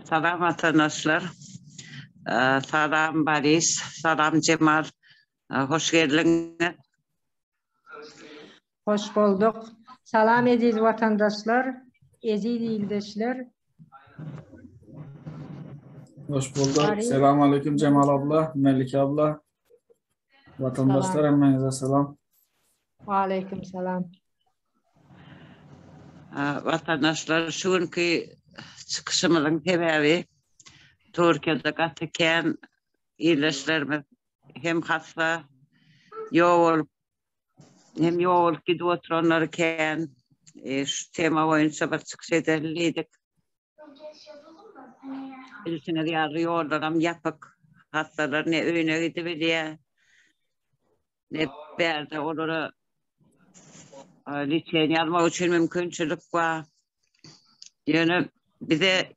Salam arkadaşlar. Salam Baris, salam Cemal. Hoş geldiniz. Hoş bulduk. Salam aziz vatandaşlar, aziz ildeşler. Hoş bulduk. Selamun aleyküm Cemal abla, Melike abla. Vatandaşlar emmenize selam. Aleyküm selam. Vatandaşlar şu günkü çıkışımızın sebebi Türkiye'de katıken iyileşlerimiz hem hasta yoğul hem yoğul gidiyor oturanlarken şu tema boyunca bir çıkış ederliydik. Birisine yarı yollarım yapık hastalar ne öğüne gidebiliyor ne berde onları liçen yazmak için mümkünçülük var. Yani bize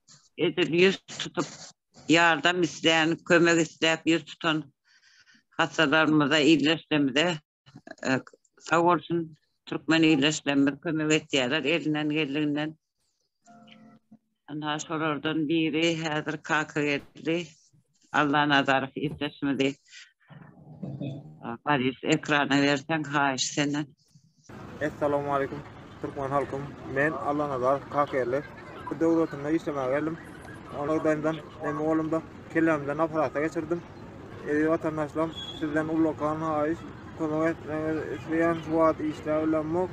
yüz tutup yardım isteyen, kömek isteyip yüz tutan hastalarımıza, iyileşmemize sağ olsun Türkmen iyileşmemize kömek ediyorlar elinden geldiğinden. Ondan sonra oradan biri hazır kalkı geldi. Allah'ın azarı iyileşmedi. Baris ekrana versen haş senden. Esselamu aleyküm Türkmen halkım. Men Allah'ın azarı kalkı geldi. Bu devletinde işlemeye geldim. Onlardan benim oğlumda kellemden aparata geçirdim. Vatandaşlarım sizden ulukan haiz kömek etmeyen suat işlemlenmek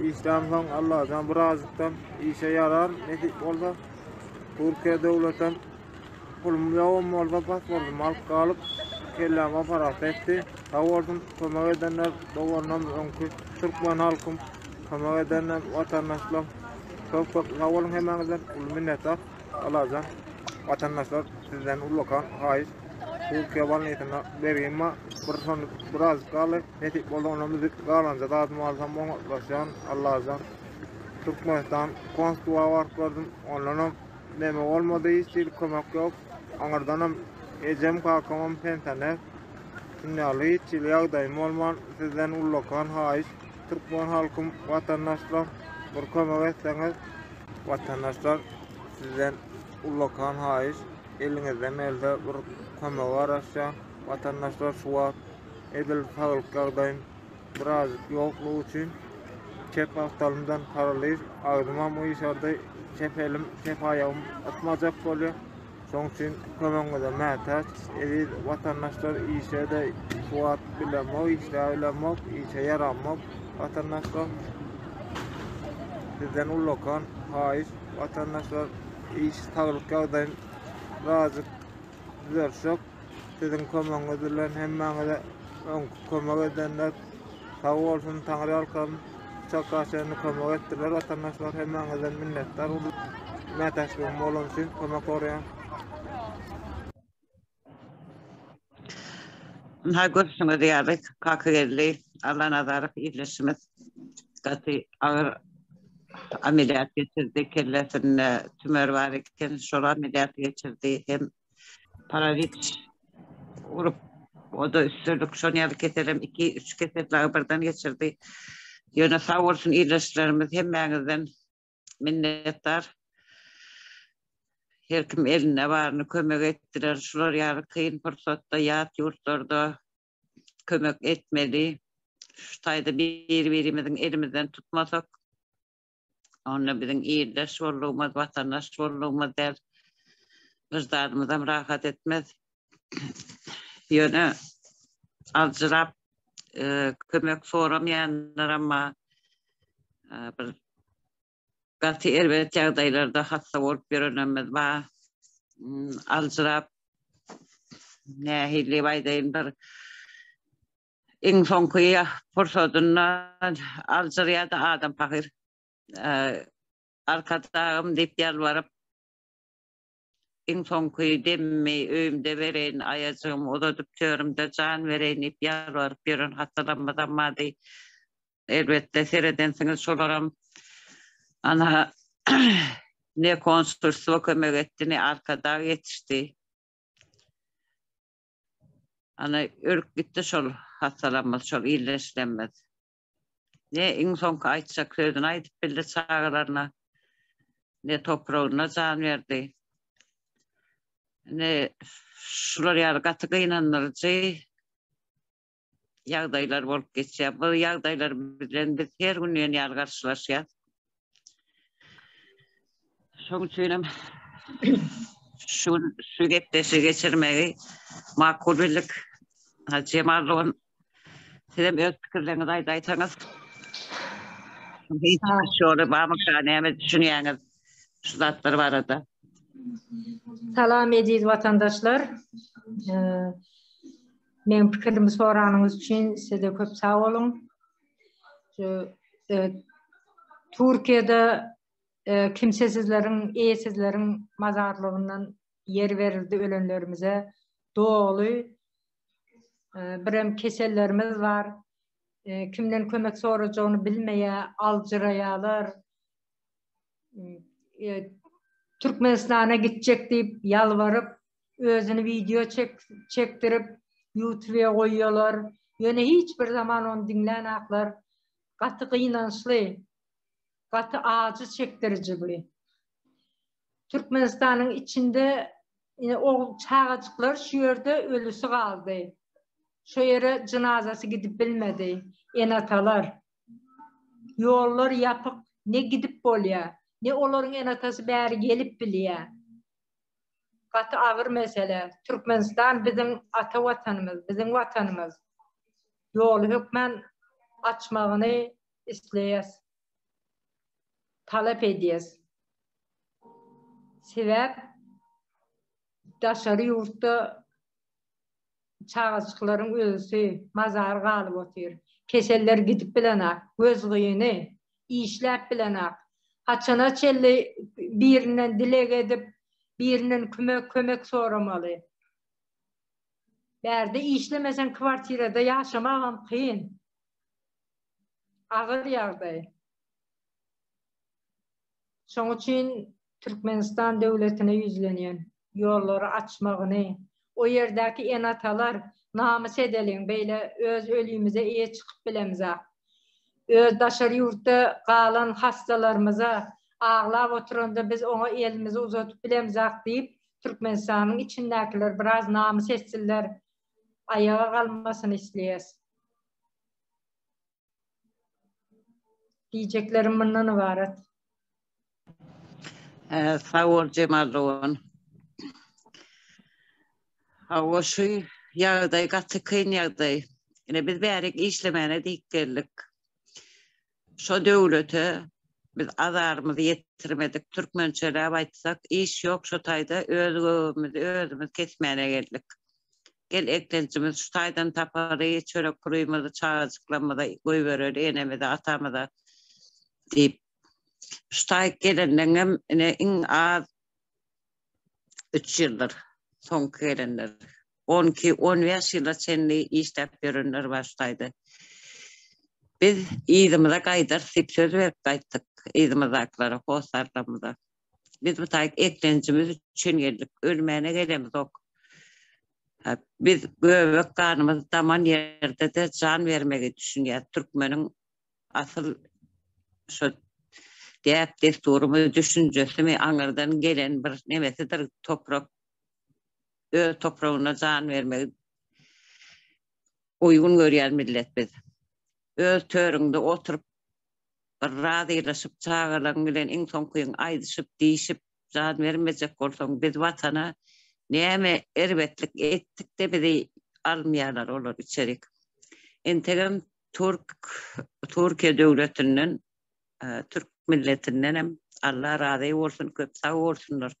İslam'dan Allah'tan birazcıktan işe yarar netik olsa Türkiye devletten pulum yoğun olsa pasportum alıp kalıp kellem aparat etti. Tavardım kömek edenler doğrudan önkü Türkmen halkım kömek edenler vatandaşlarım çok tavarım hemenizden minnettar Allah'tan vatandaşlar sizden ulukan haiz Türkiye valiyetine vereyim ama biraz kalı netik oldu ona müzik kalanca dağıtım alsam ulaşan Allah'tan Türkmenistan konstuva var gördüm onların neme olmadı hiç değil kömek yok anırdanım ecem kalkamam pentane sinyalı hiç il yağdayım olman sizden ulukan haiz Türkmen halkım vatandaşlar bir kömek etseniz vatandaşlar sizden ulukan haiz elinizden elde bir kömek var aşağı vatandaşlar suat edil sağlıklardayım biraz yokluğu için çep haftalımdan karalıyız ağzıma bu işarda çep elim çep ayağım atmacak oluyor son için kömeğine mehtaç edil vatandaşlar işe de suat bilemek işe bilemek işe yaramak vatandaşlar sizden ulukan haiz vatandaşlar iş sağlıklardayım razı çok sizin kömeğinizle hemmenize kömek edenler sağ olsun Tanrı halkım çok aşağını kömek ettiler vatandaşlar hemmenize minnettar olup mehtaçlığım olun için kömek oraya. Görüşmek üzere kalkı geldi. Allah'ın azarı iyileşmez. Katı ağır ameliyat geçirdi. Kellesinde tümör var iken şoru ameliyat geçirdi. Hem paraliç vurup o da üstürlük son yarı keserim 2-3 kesetler birden geçirdi. Yine sağ olsun iyileşlerimiz hemmenizden minnettar. Her kim eline varını kömek ettiler. Şular yarı kıyın fırsatta yat yurtlarda kömek etmeli. Şu tayda birimizin elimizden tutmasak onunla bizim iyileş varlığımız, vatandaş varlığımız der. Vicdanımızdan rahat etmez. Yine alcırap kömek soramayanlar ama bir katı elbet yağdaylarda hasta olup bir önemimiz var. Alcırap nehirli baydayın bir en son kıyı fırsatında alcıraya da adam fakir. Arkadağım deyip yalvarıp en son kıyı demmeyi öğümde vereyim ayacığım o da düptörümde can vereyim deyip yalvarıp bir ön hastalanmadan madde elbette seyredensiniz solarım. Ana ne konsursuva kömek etti ne arkada yetişti. Ana ürk gitti şol hastalanmaz, şol iyileşlenmez. Ne en son aytacak sözünü aytıp bildi çağlarına ne toprağına can verdi. Ne şular ýaly gaty gynanyljy ýagdaýlar bolup geçýär. Bu ýagdaýlar bilen biz her gün ýaly garşylaşýar. Şoň üçin şu gepdeşi geçirmegi makul bildik. Cemal Rowan, sizem öz pikirlerinizi aýtaňyz. Şöyle bamyka näme düşünýäňiz şu zatlar barada? Salam ediz vatandaşlar. Men pikirimi soranyňyz üçin size köp sag bolun. Türkiýede kimsesizlerin, eýesizlerin mazarlygyndan yer verildi ölenlerimize. Doğulu. Birem kesellerimiz var. Kimden kömek sorajağını bilmeýär, aljyraýarlar. Türkmenistan'a gidecek deyip yalvarıp özünü video çektirip YouTube'a koyuyorlar. Yani hiçbir zaman onu dinleyen aklar katı kıyınançlı, katı acı çektirici bile. Türkmenistan'ın içinde o çağacıklar şu yerde ölüsü kaldı. Şu yere cenazesi gidip bilmedi. Enatalar. Yollar yapıp ne gidip bolya. Ne olorun enatası bäri gelip bilýär. Gaty ağır mesele. Türkmenistan bizim ata vatanımız, bizim vatanımız. Ýoly hökmen açmagyny isleýäs. Talep edýäs. Sebäp daşary ýurtda çağaçyklaryň ölüsi mazar galyp otyr. Keseller gidip bilenäk, göz gyýyny işläp bilenäk. Haçana çelli birinden dilek edip, birinden kömek soramalı. Berde işlemesen kvartirada yaşamağım kıyın. Ağır ýagdaý. Şoň üçin Türkmenistan devletine yüzlenýän ýollary açmagyny, o ýerdäki enatalar namys edeliň, beýle öz ölümize eýe çykyp bilemizak. Öz daşary ýurtda galan hastalarymyza ağlap oturanda biz ona elimizi uzatyp bilemizak diýip Türkmenistanyň içindekiler biraz namys etsinler, ayağa kalmasyny isleýäs. Diýjeklerim bundan ibaret. Sağ ol Cemal Rowan. O şu ýagdaý gaty kyn ýagdaý. Ine biz bärik işlemene dik geldik. Şo döwlete biz azarymyzy ýetirmedik. Türkmençelep aýtsak, iş ýok şo taýda özümüz kesmäne geldik. Gel eklençimiz şu taýdan tapary, çörek kuruýmyzy, çağajyklamyzy goýbereli, enemizi, atamyzy diýip şu taýy gelenden hem iň az 3 ýyldyr soňky gelenler. 12-15 ýylda çenli işläp berenler başlaýdy. Biz ýygymiza gaýdyr sip söz berip gaýtdyk. Ýygymyzdaklara, hosarlamyza. Biz bu taýy eklençimiz üçin geldik. Ölmäne gelemiz ok. Biz göbek kanımız taman ýerde de can vermegi düşünýär. Türkmeniň asyl şu diýip desturumy, düşünjesimi aňyrdan gelen bir nemesidir, toprak. Öz topragyna can vermegi uygun görýär millet biz. Öz törüňde oturup radylaşyp çağalan bilen iň soňky aýdyşyp diýişip can vermejek bolsaň biz watana näme erbetlik etdik de bizi almaýarlar olar içerik. Entegem Türkiýe döwletinden, Türk milletinden hem Allah razy bolsun, köp sag bolsunlar.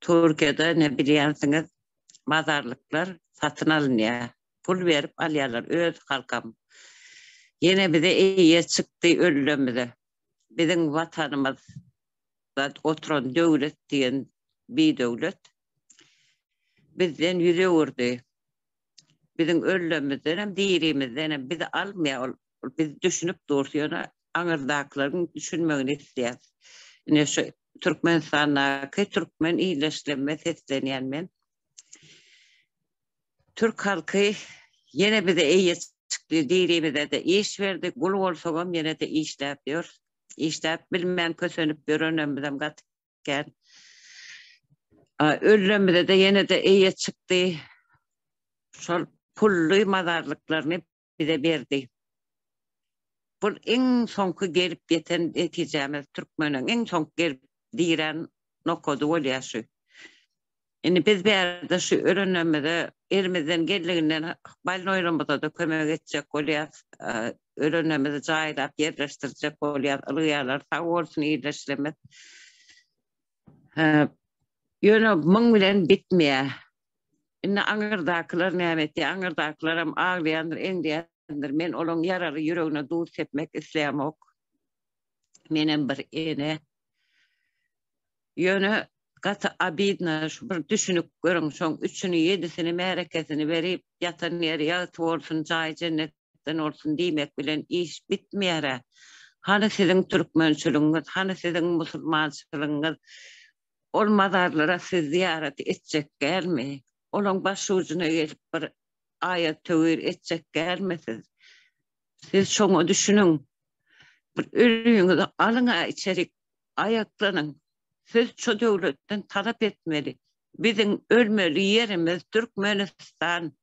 Türkiýede ne bilýänsiňiz, mazarlyklar satyn alınýar. Pul berip alýarlar öz halkam. Yine bize iyiye çykdy ölümde. Bizim vatanımız oturan döwlet diýen bir döwlet bizden ýüze urdy. Bizim ölümimizden hem dirimizden hem bizi almaýar. Biz düşünüp durýar, aňyrdaklaryň düşünmegini isleýär. Ine şu Türkmenistan'daki Türkmen iyileştirme seslenýän men. Türk halky yine bize iyiye çıktı, dirimize de iş verdik, gul bolsam yine de işläp ýör. Işläp bilmän kösönüp görünem bizem gatken. Ölümde de yine de iyiye çıktı. Şol pullu mazarlıklarını bize verdi. Bu en sonku gelip yeten eteceğimiz Türkmen'in en sonku gelip diren nokodu oluyor şu. Yani biz bir yerde şu öğrenmede elimizden geldiğinden balın oyramada da kömek edecek oluyor. Öğrenmede caydap yerleştirecek oluyor. Ilıyarlar sağ olsun iyileştirmez. Yönü mın bilen bitmeye. İnne Aŋırdaklar nämetdi, Aŋırdaklaram ağlayandır, endiyandır. Men olan yararı yüreğine duus etmek isleýämok. Menem bir ene. Yönü gata abidna şu bir düşünüp görüň, şoň 3-sini 7-sini märekesini berip yatan ýeri ýaty bolsun, jaý cennetten olsun diýmek bilen iş bitmeýär. Hany siziň türkmençiligiňiz, hany siziň musulmançylygyňyz ol mazarlara siz ziyaret etjek gelmi? Olan başucuna gelip bir ayet tövür etjek gelmesiz. Siz şoňa düşünün. Bir ölüňizi alyňa içerik ayaklanın. Siz şu döwletden talap etmeli. Bizim ölmeli yerimiz Türkmenistan.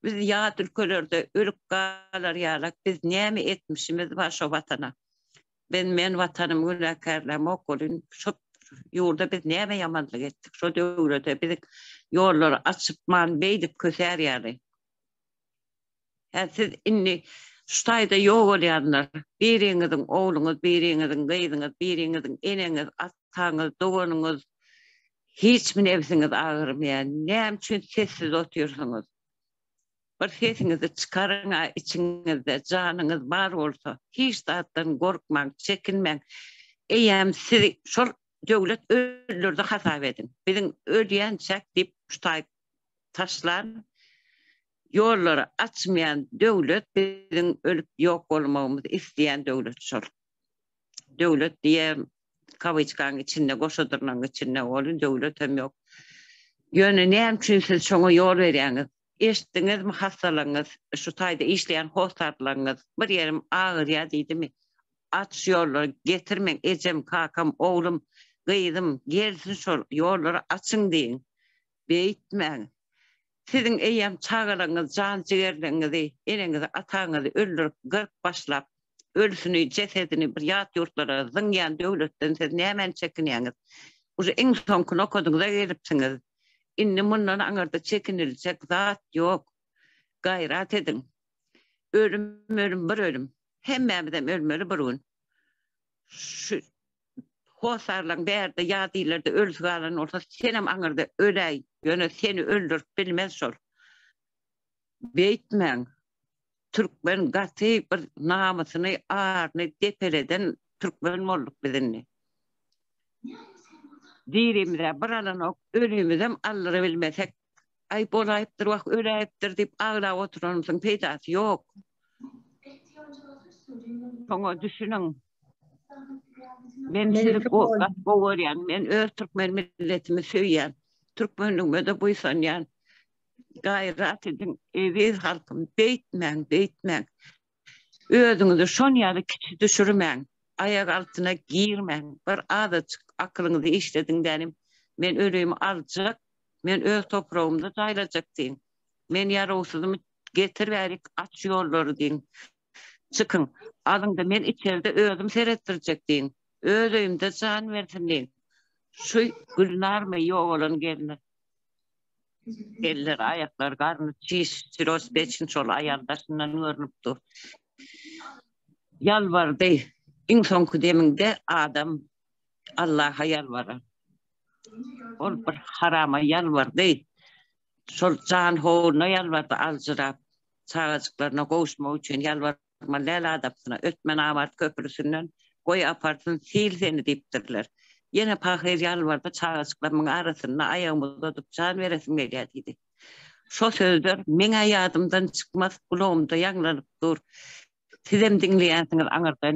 Biz ýat ülkelerde ölüp galar ýalak. Biz näme etmişimiz var şu vatana. Men vatanym günäkärlämok bolun. Şu ýurda biz näme ýamanlyk etdik. Şu döwlete biz ýollary açypman beýdip köser ýaly. Siz inni şu taýda ýok bolýanlar, biriňiziň ogluňyz, biriňiziň gyzyňyz, biriňiziň eneňiz, ataňyz, doganyňyz hiç mi nefsiňiz agyrmaýan, näme üçin sessiz otyrsyňyz? Bir sesiňizi çykaryň içiňizde, janyňyz bar bolsa, hiç zatdan gorkmaň, çekinmeň. Eýem siz şol döwlet öldürdi hasap edin. Biziň ölýän çek diýip şutaý taşlan ýolları açmayan döwlet biziň ölüp ýok bolmagymyzy isleýän döwlet şol. Döwlet diýen kawyçkaň içinde, goşadyrnyň içinde bolan döwlet hem ýok. Ýöne näme üçin siz şoňa ýol berýäňiz? Eşitdiňizmi hastalygyňyz, şu taýda işleýän hostarlaryňyz bir ýerim agyr diýdimi? Aç ýolları getirmeň, ejem, kakam, oglum, gyýdym, gelsin şol ýolları açyň diýin. Beýtmeň. Siziň eýem çagalaňyz, jan jigerliňizi, eneňizi, ataňyzy öldürüp, gyrk başlap, ölsüni, cesedini bir ýat ýurtlara zyňýan döwletden siz näme çekinýäňiz? Uje iň soňky nokodyňyza gelipsiňiz. Inni mundan aňarda çekiniljek zat ýok. Gaýrat edin. Ölüm bir ölüm. Hemmämizem ölmeli bir gün. Şu hosarlaň bärde ýadylerde ölsü galan olsa senem aňarda öläý. Ýöne seni öldürüp bilmez şol. Beýtmeň. Türkmen gaty bir namasyny arny depeleden Türkmen bolduk bizinni. Dirimde bir alanok ölümüzem Allary bilmesek ay bolaýypdyr, wak öläýipdir diýip aglap oturanymyň peýdasy ýok. Şoňa düşünüň. Men sizi gowarýan, men öz türkmen milletimi söýýän, türkmenligime de buýsanýan. Gaýrat edin, ewiz halkym, beýtmeň. Özüňizi şon ýaly kiçi düşürmeň, ayak altyna girmeň. Bir adaçyk akylyňyzy işlediň denim. Men ölümi aljak, men öz toprağımda jaýlajak diýin. Men ýarawsyzymy getir berik, aç ýollary diýin. Çykyň, alyňda men içeride özüm seretdirjek diýin. Öz öýümde jan bersin diýin. Şu Gülnarmy ýok bolan geldi. Eller, ayaklar, garny çiş, çiros beçin şol ayardaşyndan görnüpdi. Yalvardy. Iň soňky deminde adam Allah'a yalvarar. Ol bir harama yalvardy. Şol jan howuna yalvardy aljyrap. Çağaçyklaryna gowuşmak üçin yalvarma läl adapsyna ötmen awart köprüsünden goý aparsyn sil seni diýipdirler. Yine pahyr yalvardy çağaçyklaryň arasyna ayağımyzy tutup jan beresim gelýärdi. Şo sözler meňe ýadymdan çykmaz, ulagymda ýaňlanyp dur. Sizem dinleýänsiňiz aňarda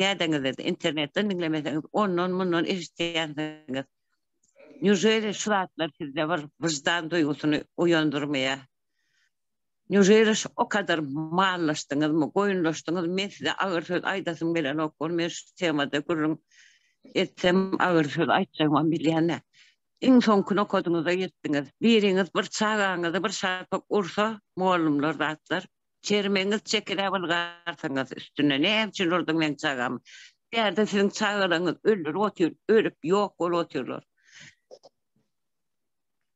nädeňiz internetden dinlemeseňiz ondan mundan eşitýänsiňiz. Nüjeli şu zatlar sizde bir vicdan duýgusyny uyandyrmaýa. Nüjeli o kadar mallaşdyňyzmy, goýunlaşdyňyz, men size agyr söz aýdasym gelen okor, men şu temada gurrun etsem agyr söz aýtjagam bilýän. En son gün okuduğunuzda gittiniz. Biriniz bir çağağınızı bir şarpak ursa, muallimler zatlar. Çermeniz çekile bulgarsınız üstüne. Ne için ordun ben çağağım? Yerde sizin çağırınız ölür, otur, ölüp yok ol oturur.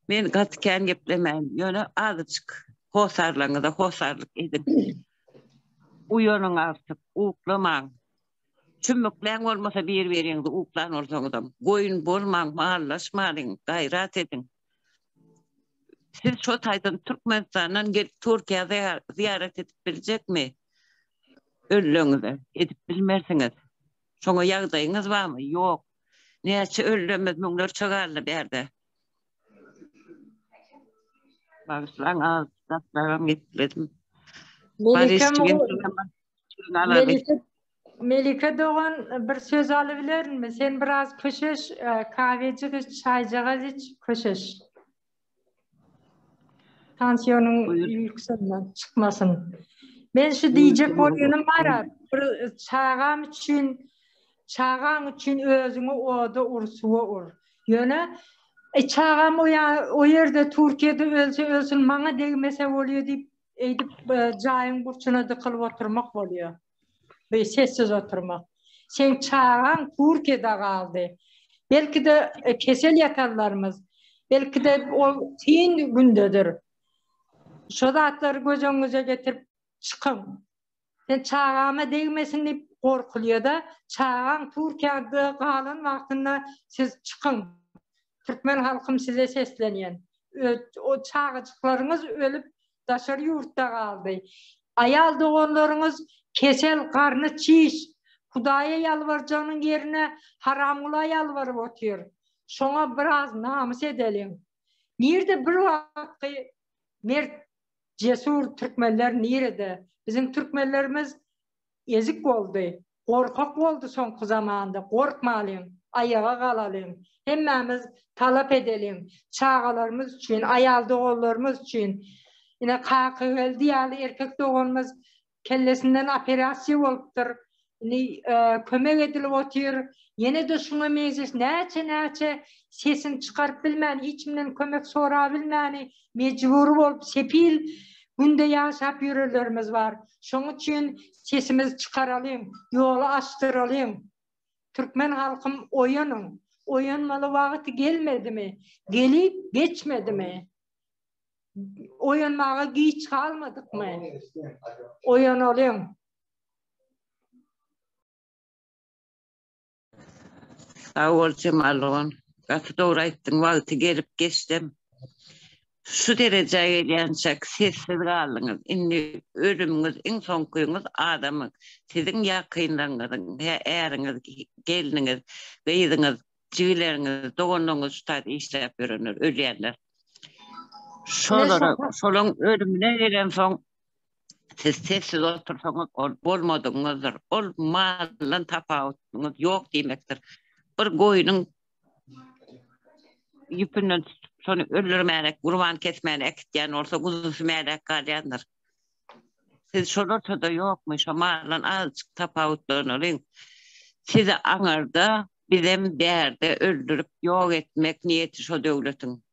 Men gatken geplemem. Yöne azıcık hosarlarınıza hosarlık edin. Uyanın artık, uklaman. Çümüklen olmasa bir veriniz, uklan ortadan. Koyun bolman, mahallaşmalın, gayret edin. Siz şu taydan Türkmenistan'dan gelip Türkiye'de ziyaret edip bilecek mi? Öllüğünüzü edip bilmersiniz. Sonra yağdayınız var mı? Yok. Neyse öllüğümüz bunlar çıkarlı bir yerde. Bağışlan ağız, tatlarım gitledim. Melike Doğan bir söz alabilir mi? Sen biraz köşeş, kahveci iç, çaycığa iç, köşeş. Tansiyonun yükselmeden çıkmasın. Ben şu diyecek oyunum var. Çağağın için özünü oda ursuğa ur. Yöne, çağağım o yerde Türkiye'de ölsün, bana değmese oluyor deyip, edip cayın burçuna dıkılıp oturmak oluyor. Ve sessiz oturmak. Sen çağağın Türkiye'de kaldı. Belki de kesel yatarlarımız, belki de o tin gündedir. Şu zatları gözünüze getirip çıkın. Sen çağağıma değmesin deyip korkuluyor da çağağın Türkiye'de kalan vaktinde siz çıkın. Türkmen halkım size sesleniyen. O çağıcıklarınız ölüp dışarı yurtta kaldı. Ayal doğanlarınız kesel karnı çiş. Kudaya yalvaracağının yerine haramula yalvarıp oturuyor. Şuna biraz namus edelim. Nerede bir vakti mert cesur Türkmenler nerede? Bizim Türkmenlerimiz ezik oldu. Korkak oldu son zamanda. Korkmayalım. Ayağa kalalım. Hemmemiz talep edelim. Çağalarımız için, ayal doğullarımız için. Yine kakıvel diyalı erkek doğulumuz kellesinden operasyon oluptur. Kömek edilip oturuyor. Yine de şuna meclis neçe sesini çıkarıp bilmeni, içimden kömek sorabilmeni, mecbur olup sepil günde yaşap yürürlerimiz var. Şunun için sesimizi çıkaralım, yolu açtıralım. Türkmen halkım oyunun, oyunmalı vakti gelmedi mi? Gelip geçmedi mi? Oyunmağa geç kalmadık mı? Oyun olayım. Sağ ol Cemal'ın. Katı doğru ettin, vakti gelip geçtim. Şu dereceye gelincek sessiz kaldınız. İnni ölümünüz, en son kuyunuz adamın. Sizin yakınlarınızın, eriniz, gelininiz, kıydınız, cüyleriniz, doğunluğunuz tutar işlep görünür, öleyenler. Şolun ölümüne gelen son siz sessiz otursanız olmadığınızdır. Olmadan tafavutunuz yok demektir. Bir koyunun yüpünden sonra öldürmeyerek, kurban kesmeyerek diyen olsa kuzusmeyerek kalyandır. Siz şolursa da yokmuş ama azıcık tafavutlanırın. Sizi anırda bizim değerde öldürüp yok etmek niyeti şu devletin.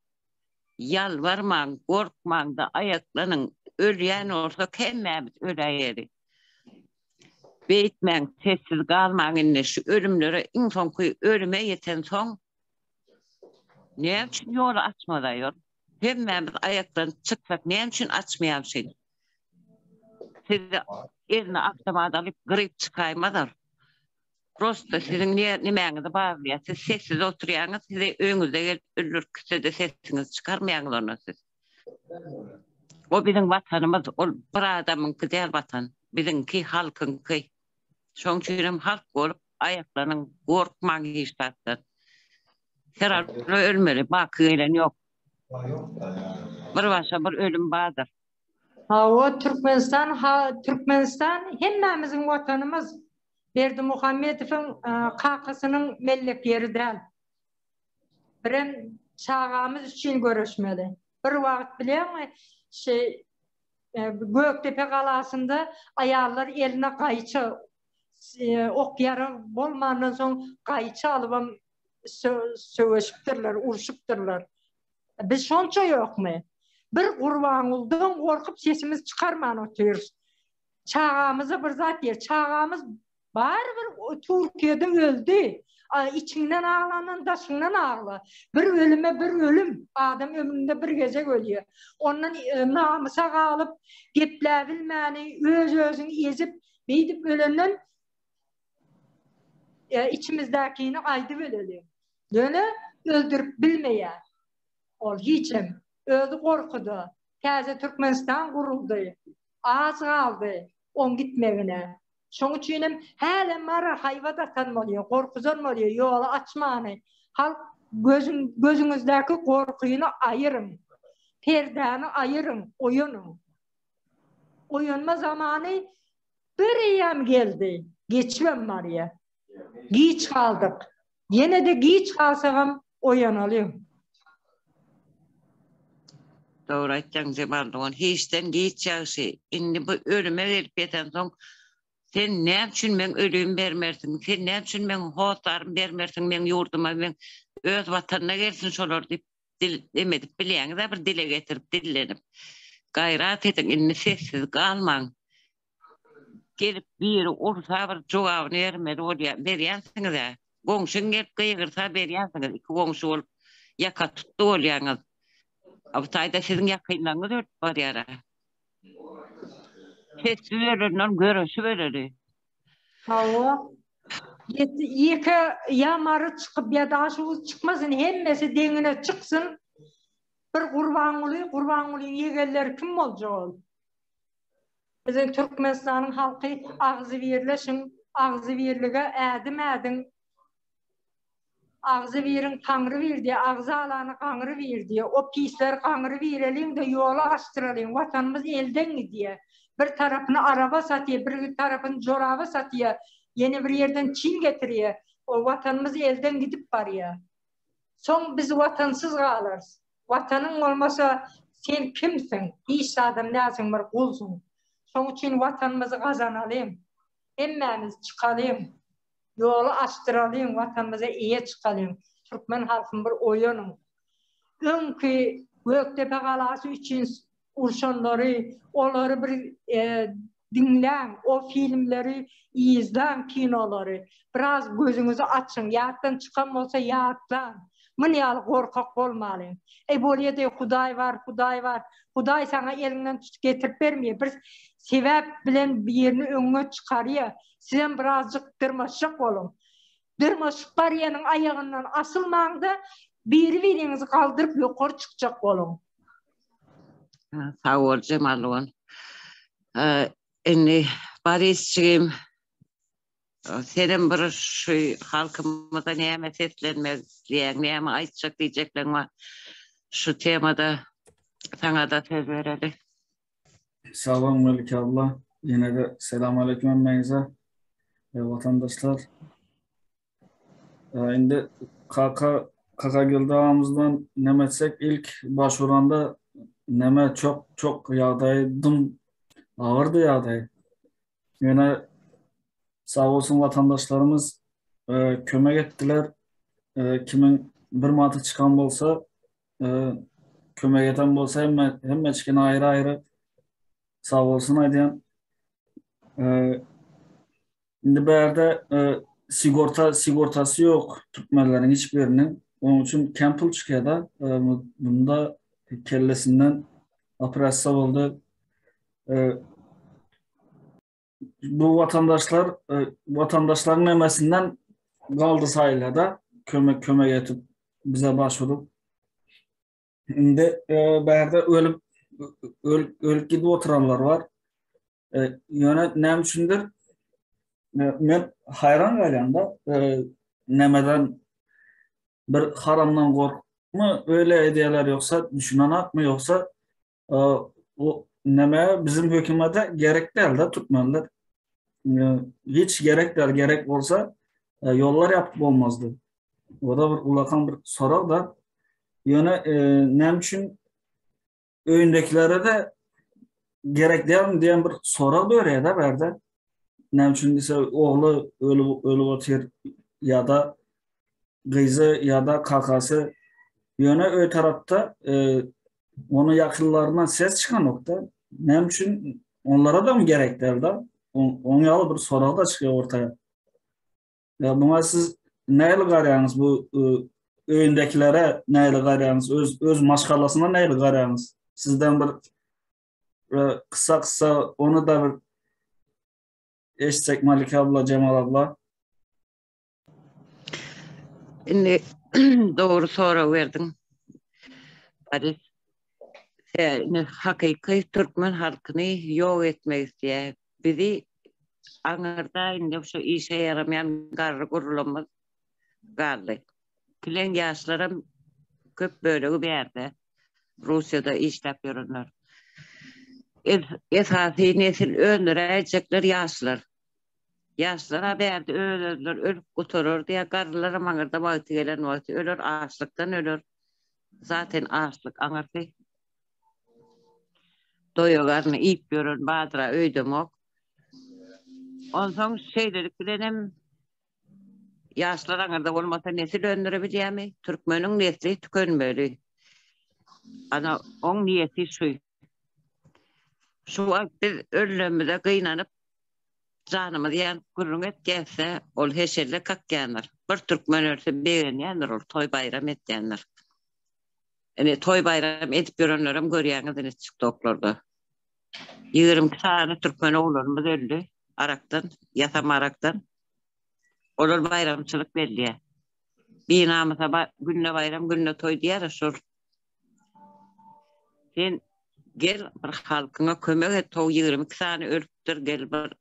Yalvarman, korkman da ayaklanın. Öleyen olsa kendimiz öleyeri. Beytmen, sessiz kalman inne şu ölümleri insan koyu ölüme yeten son ne için yolu açmada yol? Kendimiz ayaklarını çıksak ne için açmayan şey? Sizi eline aktamada alıp grip çıkaymadır. Prosta sizin nemenizi bağlıyor. Siz sessiz oturuyorsunuz, size önünüzde gelip ölür küse de sesinizi çıkarmayanız onu siz. O bizim vatanımız, o bir adamın güzel vatan, bizimki halkınki. Şoň üçin halk olup ayaklarının korkman iştattır. Herhalde ölmeli, bakı gelen yok. Bir başa bir ölüm vardır. O Türkmenistan hemmemizin vatanımız. Berdi Muhammedov'un kakasının mellek yeri değil. Birem çağağımız için görüşmeli. Bir vakit biliyor musun? Göktepe kalasında ayarlar eline kayıcı ok yarı bolmandan son kayıcı alıp söveşipdirler, urşupdirler. Biz şonça yok mu? Bir kurban oldum, korkup sesimiz çıkarman otuyoruz. Çağımızı bir zat yer. Çağımız var bir Türkiye'de öldü. İçinden ağlanan, daşından ağla. Bir ölüme bir ölüm. Adam ömründe bir gece ölüyor. Ondan namusa kalıp, geplebilmeni, özünü ezip, beydip ölenden içimizdekini aydı ölüyor. Böyle öldürüp bilmeyen. Ol hiçim. Öldü korkudu. Taze Türkmenistan kuruldu. Az kaldı. On gitmegine. Şoň üçinem häle mara hayvada tanmalıyor, korkuzanmalıyor, yolu açmanı. Halk gözünüzdeki korkuyunu ayırın. Perdeni ayırın, oyunun. Oyunma zamanı bir eyyam geldi. Geçmem Maria. Giç kaldık. Yine de giç kalsam oyanalım. Doğru aytjan Cemal Doğan. Hiçten giç yağışı. Indi bu ölüme verip yeten son sen ne için men ölüm bermersin? Sen ne için men hotarım bermersin? Men yurduma, men öz vatanına gelsin şolar deyip demedip bileğini de bir dile getirip dillenip gayrat edin, inni sessiz kalman. Gelip bir ursa bir cevabını vermedi veriyansınız ya. Komşun gelip kıyırsa veriyansınız. İki komşu olup yaka tuttu olyanız. Avtayda sizin yakınlarınız öyle var yara. Sessiz verir, görüşü verir. Hava. Yeke yamarı çıkıp ya da şu çıkmasın, hemmesi dengine çıksın. Bir kurban olayım, yegerler kim olacak? Bizim Türkmenistan'ın halkı ağzı verirleşin, ağzı verirlige edin. Ağzı verin, kanırı verdi, ağzı alanı kanırı verdi. O pisler kanırı verelim de yolu açtıralım. Vatanımız elden gidiyor. Bir tarafını araba satıyor, bir tarafını coraba satıyor. Yeni bir yerden Çin getiriyor. O vatanımız elden gidip var ya. Son biz vatansız kalırız. Vatanın olmasa sen kimsin? Hiç adam nesin bir kulsun. Son için vatanımızı kazanalım. Emmemiz çıkalım. Yolu açtıralım. Vatanımıza iyi çıkalım. Türkmen halkın bir oyunun. Önkü Göktepe kalası için urşanları, onları bir dinlen, o filmleri izlen, kinoları. Biraz gözünüzü açın. Yağıttan çıkan olsa yağıttan. Mınyalı korkak olmalıyım. Böyle de Huday var. Huday sana elinden tutup getirip vermiyor. Bir sebep bilen bir yerini önüne çıkarıyor. Sizden birazcık dırmaşık olun. Dırmaşık bariyenin ayağından asılmağında bir birinizi kaldırıp yukarı çıkacak olun. Sağ ol Cemal Doğan. Eni Barış'cığım, senin bir şu halkımıza neyme seslenmez diyen, neyme aytacak diyeceklerin var. Şu temada sana da söz verelim. Sağ olun Melike abla. Yine de selamünaleyküm emmenize ve vatandaşlar. Şimdi Kaka Gıldağımızdan nemetsek ilk başvuranda neme çok yağdaydım. Ağırdı yağday. Yine sağ olsun vatandaşlarımız kömek ettiler. Kimin bir matı çıkan olsa kömek eden olsa hem çıkan ayrı sağ olsun aydiyan. Şimdi bir yerde sigortası yok Türkmenlerin hiçbirinin. Onun için Campbell çıkıyor da bunda kellesinden operasyon oldu. Bu vatandaşların emesinden kaldı sayıyla da kömek etip bize başvurup şimdi bir yerde ölüp gidip oturanlar var. Ne üçündür? Ben hayran kalıyorum da nemeden bir haramdan korkma öyle hediyeler yoksa düşünanak mı yoksa o neme bizim hükümete gerek değil de tutmalılar. Hiç gerek olsa yollar yapıp olmazdı. O da bir ulakan bir soru da yine nem için öğündekilere de gerek değil mi diyen bir soru da öyle de verdi. Nem için ise oğlu ölü otur ya da kızı ya da kakası yöne öy tarafta onun yakınlarından ses çıkan nokta. Ne için onlara da mı gerek derdi? Onu alıp bir soru da çıkıyor ortaya. Ya buna siz neyle qarayınız bu öyündekilere neyle qarayınız? Öz maşgalasına neyle qarayınız? Sizden bir kısa onu da bir eşitsek Malike abla, Cemal abla. Şimdi doğru soru verdin. Barış, hakiki Türkmen halkını yok etmek diye bizi anırda indi şu işe yaramayan garı kurulumuz garlı. Kilen yaşlarım köp böyle bir yerde Rusya'da iş yapıyorlar. Esasi nesil öldürecekler yaşlar. Yaşlar haberde ölürler, ölüp kuturur diye garılara mağırda vakti gelen vakti ölür, ağaçlıktan ölür. Zaten ağaçlık anırdı. Doyuyorlarını ip görür, badıra öydüm ok. Ondan sonra dedik bilenim, yaşlar anırda olmasa nesil öldürebileceğim mi? Türkmenin nesli tükenmeli. Ana on niyeti şu. Şu vakti ölümüze kıynanıp canımı diyen kurun et gelse ol heşelle kakyanlar. Bir Türkmen ölse beğenyenler ol toy bayram etyenler. Yani toy bayram edip görenlerim görüyenizden çıktı oklarda. 20 tane Türkmen oğullarımız öldü. Araktan, yasam Araktan. Olur bayramçılık belli. Bir namıza günle bayram, günle toy diye araşır. Sen gel bir halkına kömek et, o 20 tane ölüptür, gel bir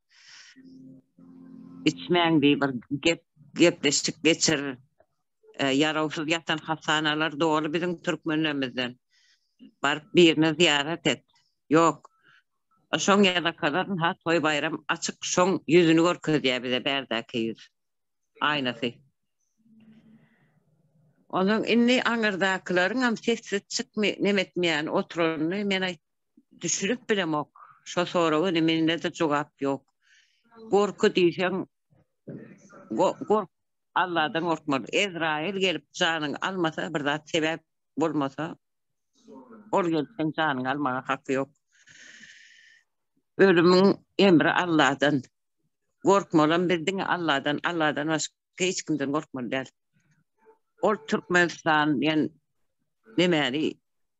içmeyen bir gepleşik geçirir. Yaravsız yatan hastaneler doğru bizim Türkmenlerimizden. Barıp birine ziyaret et. Yok. Şon yana kadar ha toy bayram açık şon yüzünü görkö diye bize berdaki yüz. Aynası. Onun inni anırdakilerin hem sessiz nemetmeyen oturunu mena düşünüp bilem ok. Şu soruğun emininde de cevap yok. Korku diysen Allah'dan korkmadı. Ezrail gelip canını almasa bir daha sebep olmasa ol gelsen canını almana hakkı yok. Ölümün emri Allah'tan. Korkmadan bildin Allah'tan başka hiç kimden korkmadı der. Ol Türkmenistan yani nemeli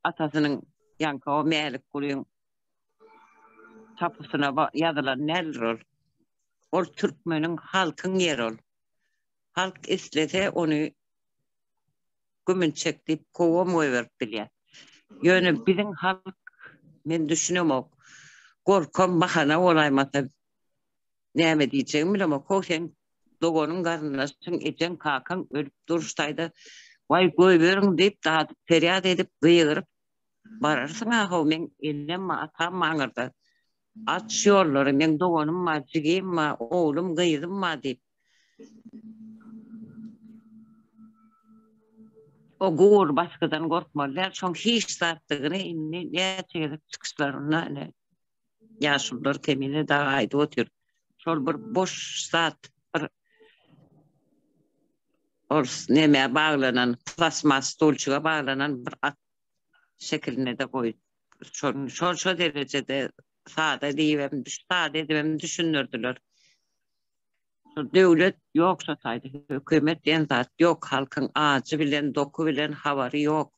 atasının yankı o melik kuluyun tapusuna yazılan neler ol. Ol Türkmenin halkın yer ol. Halk istese onu gümün çekip kovamoy verip biliyor. Yani bizim halk ben düşünüyorum o korkan bahana olaymasa ne diyeceğim bilmem o koşen doğanın karnınasın ecen kakan ölüp duruştaydı. Vay koy verin deyip daha feryat edip gıyırıp bararsın ha men ellem atam mağırdı. Açıyorlar men doğanın ma cigeyim ma oğlum gıyırım ma deyip. O gur başkadan korkmadılar. Son hiç sattığını inni ne çeyrek çıkışlarına ne yaşlılar kemine daha aydı otur. Şol bir boş saat bir neme bağlanan plasmas stolçuğa bağlanan bir at şekline de koy. Şu derecede sade diyemem düşünürdüler. Devlet yoksa saydı, hükümet diyen zat yok, halkın ağacı bilen, doku bilen havarı yok.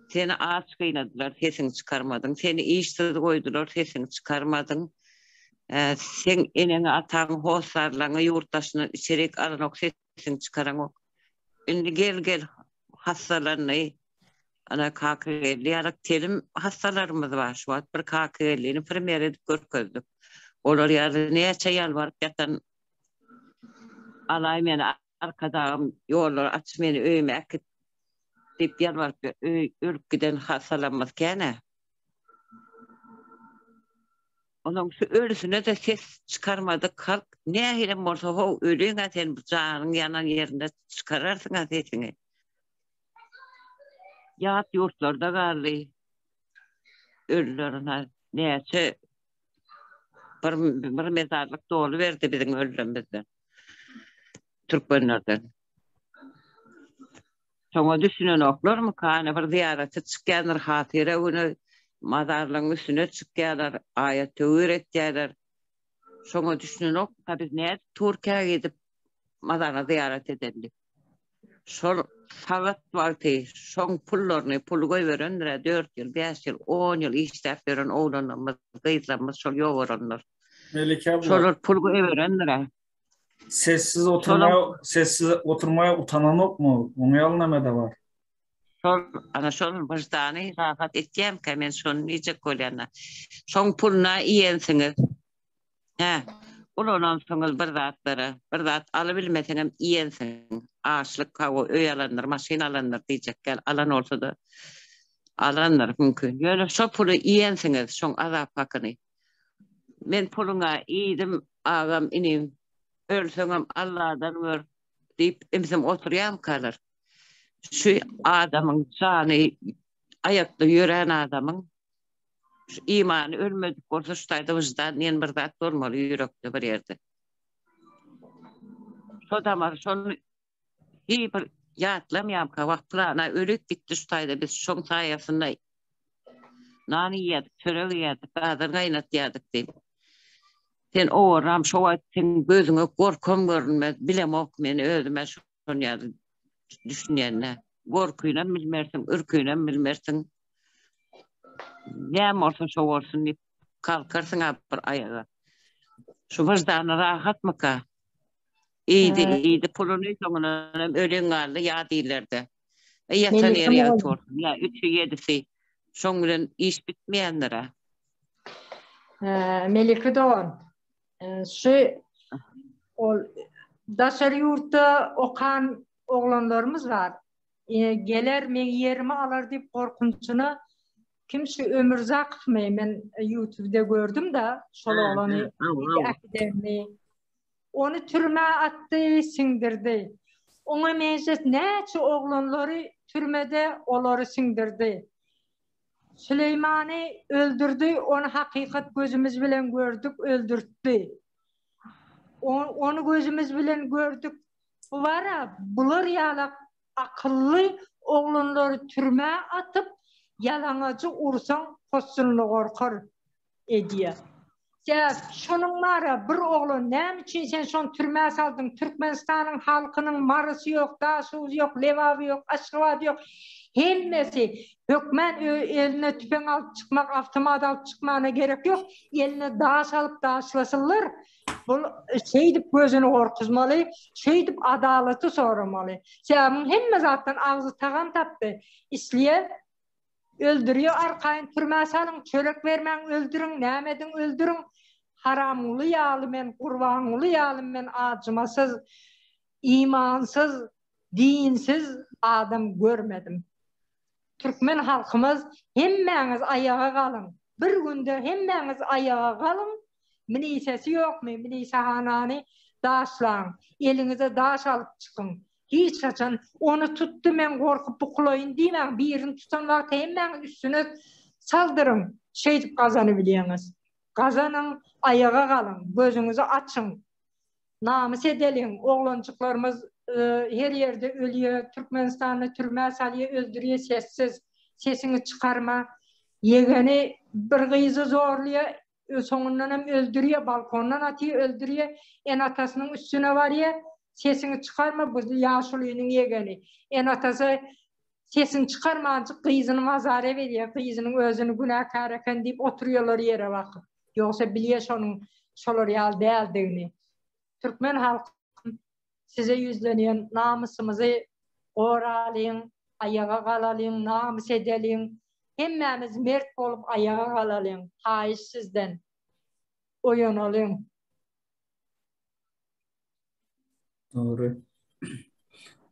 Seni ağaç kıynadılar, sesini çıkarmadın. Seni işsiz koydular, sesini çıkarmadın. Sen eneni atan, hosarlanı, yurttaşını içerik alın ok, sesini çıkaran ok. Şimdi gel hastalarını, ana KKL'li yarak telim hastalarımız var şu an. Bir KKL'li'ni premier edip görközdük. Olur yarı neye çayal var, yatan alayım yani arkadağım yollar aç beni öyme akıt deyip yalvar ölüp giden hastalanmaz kene. Onun şu ölüsüne de ses çıkarmadı kalk. Ne hilem olsa o ölüyün sen canın yanan yerinde çıkararsın sesini. Yat yurtlarda garlı ölülerine neyse bir mezarlık dolu verdi bizim ölümümüzden. Türkmenlerden. Şoňa düşünen oklar mı kany bir ziyarata çykýanlar hatyra güni mazarlygyň üstüne çykýarlar, aýat öwretýärler. Şoňa düşünen ok, biz näde Türkiýe'ye gidip mazarlygy ziyaret edendik. Şol sagat wagty, şoň pullaryny pul goýberenler 4 ýyl, 5 ýyl, 10 ýyl işläp beren oğlanlarymyz, gyzlarymyz şol ýowaranlar. Melike abla, Şolar pul goýberenler. sessiz oturmaya utanan ok mu? Onu yalın emede var. Ana şol vicdany rahat etýäm ki men şonu nice golýana. Şoň puluna iýensiňiz. Ulan soňuz bir zat aly bilmeseňem iýensiň. Açlyk kawa öý alanlar, maşina alanlar diýjek gel alan olsa da alanlar mümkin. Ýöne şo pulu iýensiňiz, şoň azap hakyny. Men puluňa iýdim, agam inim ölseňem Allahdan gör diýip emsem oturýam kalar. Şu adamın jany ayakda ýören adamın şu imany ölmedik bolsa şu taýda vicdan ýen bir zat bolmaly ýürekde bir ýerde. Şo damar şonu bir ýatlamýam ka wagtlarna ölüp gitdi şu taýda biz şoň saýasynda nany ýedik, çörek ýedik, gazyr gaýnatýardyk diýip. Sen oram şo wagtyn gözüňe gorkam görünmez, bilemok meni özüme şonu ýaly düşünýänne. Gorkuýla bilmersiň, ürküýle bilmersiň. Näme bolsa şo bolsun diýip kalkarsyň bir ayaga. Şu vicdany rahatmyka? İyidi puluny soňundan ölen galdy ýa diýilerde. Ýatan ýer ýatur. Ya 3-ü 7-si. Şoň bilen iş bitmeýänlere. Melike Doğan. Şu ol daşary ýurtda okan oglanlarymız var. Geler men ýerimi alar diýip korkunçyna kimse Ömürzakov men YouTube'da gördüm da şol oglany akademi. Onu türme attı, sindirdi. Ona meclis näçe oglanlary türmede olary sindirdi. Süleyman'ı öldürdü, onu hakikat gözümüz bilen gördük, öldürttü. Onu gözümüz bilen gördük. Bu var ya, bular yalak akıllı oğlanları türme atıp yalangacı ursan posununu korkar ediyor. Ya şunun var ya, bir oğlan ne için sen şun türme saldın? Türkmenistan'ın halkının marısı yok, daşuğu yok, levabı yok, aşkıvadı yok. Hemmesi hükmen eline tüpen alıp çıkmak, avtomat alıp çıkmana gerek yok. Eline daş alıp daşlasınlar. Bu şeydip gözünü korkuzmalı, şeydip adaleti sormalı. Senin hemme zaten ağzı tağan taptı. İsliye öldürüyor, arkayın türme salın, çörek vermen öldürün, nemedin öldürün. Haramlı yağlı men, kurbanlı yağlı men, acımasız, imansız, dinsiz adam görmedim. Türkmen halkımız hemmeniz ayağa kalın. Bir günde hemmeniz ayağa kalın. Minisesi yok mu? Minise hanani daşlan. Elinize daş alıp çıkın. Hiç açan onu tuttu men korkup bukulayın diyemem. Birini tutan vakti hemmeniz üstüne saldırın. Şeydip kazanı biliyorsunuz. Kazanın, ayağa kalın. Gözünüzü açın. Namus edelim. Oğlancıklarımız her yerde ölüyor. Türkmenistan'da türme salıyor, öldürüyor sessiz. Sesini çıkarma. Yegeni bir kızı zorluyor. Sonundan hem öldürüyor. Balkondan atıyor, öldürüyor. En atasının üstüne var ya. Sesini çıkarma. Bu yaşlılığının yegeni. En atası sesini çıkarmayacak kızını mazara veriyor. Kızının özünü günahkar eken deyip oturuyorlar yere bakıp. Yoksa biliyor şolar yal değildiğini. Türkmen halkı size yüzleniyor, namusumuzu oralıyın, ayağa kalalım, namus edelim. Hemmemiz mert olup ayağa kalalım, haişsizden. Oyun olayım. Doğru.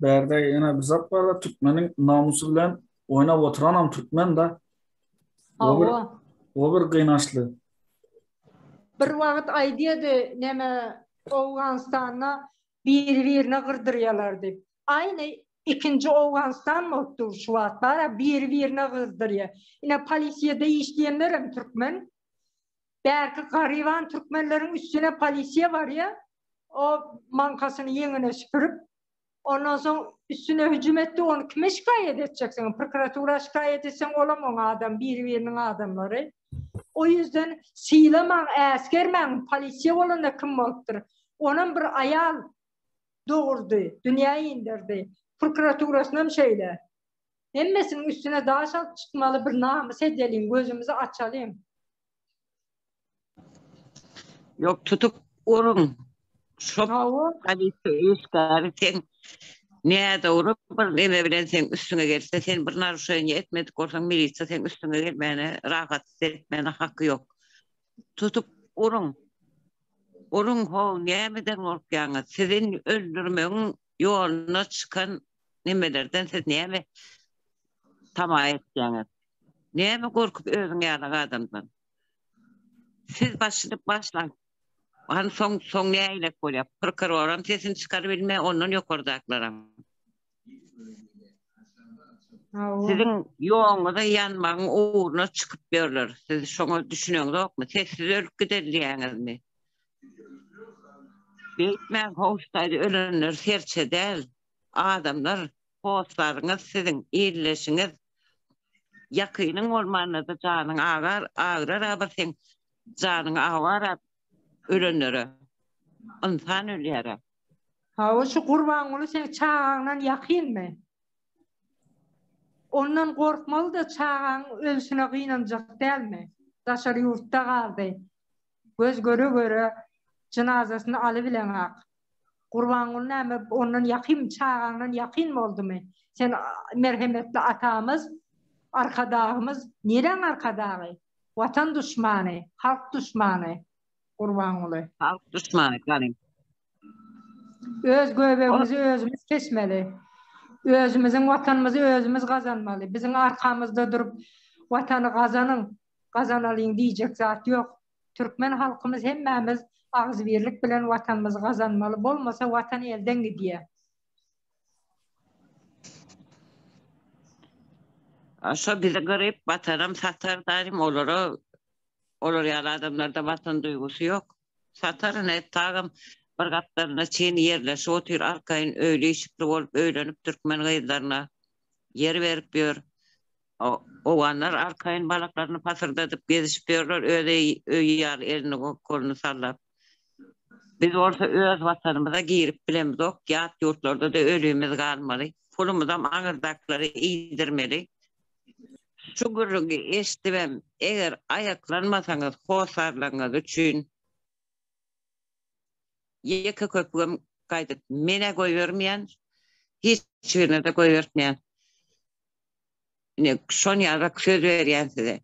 Berde yine bizat var da Türkmenin namusu bilen oynap oturanam Türkmen da. O bir kıynaşlı. Bir vakit aydiydi neme Afganistan'a bir-birine kırdırıyorlardı. Aynı ikinci Afganistan mutlu şu vatlara bir-birine kırdırıyor. Yine polisiyede işleyenlerim Türkmen. Belki gariban Türkmenlerin üstüne polisiye var ya, o mankasını yenine süpürüp Ondan sonra üstüne hücum etti, onu kime şikayet edeceksin? Prokuratura şikayet etsen olamam adam, birbirinin adamları. O yüzden silaman, askermen, polisiye olan da kim olupdur? Onun bir ayal doğurdu, dünyayı indirdi. Prokuraturasından şeyler. Emmesinin üstüne daha şart çıkmalı bir namus edelim, gözümüzü açalım. Yok tutup urun. Şop polisiye üstleri sen neye doğru bir ne bilen sen üstüne gelse sen bir naruşayını etmedik olsan militsa sen üstüne gelmene rahat etmene hakkı yok. Tutup urun. Urun ho neyemeden korkuyanız sizin öldürmenin yoluna çıkan nemelerden siz neyeme tamam ettiğiniz. Neyeme korkup özüne yalan adamdan. Siz başlan. Han son neyle koyup pırkır oran sesini çıkarabilme onun yok oradaklarım. Sizin yolunuzda yanmağın uğruna çıkıp görürler. Siz şunu düşünüyorsunuz yok mu? Siz ölüp giderliyeniz mi? Bitmeyen hoştaydı ölenler serçe değil. Adamlar hoşlarınız sizin iyileşiniz. Yakının olmanına da canın ağır ama sen canın ağır ölenlere. İnsan ölüyere. Ha, şu kurban onu sen çağından yakın mı? Ondan korkmalı da çağın ölsüne kıynanacak değil mi? Daşarı yurtta kaldı. Göz göre cenazesini alıbilen ak. Kurban onu ama ondan yakın çağından yakın mı oldu mu? Sen merhametli atamız, arkadağımız, neden arkadağı? Vatan düşmanı, halk düşmanı. Kurban onu. Halk düşmanı canım. Öz göbeğimizi özümüz kesmeli. Özümüzün vatanımızı özümüz kazanmalı. Bizim arkamızda durup vatanı kazanalım diyecek zat yok. Türkmen halkımız hemmemiz ağız birlik bilen vatanımızı kazanmalı. Olmasa vatan elden gidiyor. Aşağı bize garip vatanım satar darim olur ya adamlarda vatan duygusu yok. Satarın tağım bir katlarına çiğni yerleşi otur arkayın öyle işikli olup öğlenip Türkmen kıyılarına yer verip diyor. O anlar arkayın balıklarını pasırdadıp gezişip diyorlar öyle yar elini kolunu sallap. Biz orada öz vatanımıza girip bilemiz yok. Yat yurtlarda da ölüğümüz kalmalı. Pulumuza ağırdakları iyidirmeli. Şu gürrüğü eşitmem. Eğer ayaklanmasanız hoşarlanız için yeka köpüğüm kaydıp mene koyvermeyen, hiçbirine de koyvermeyen. Şon yarak söz veriyen size.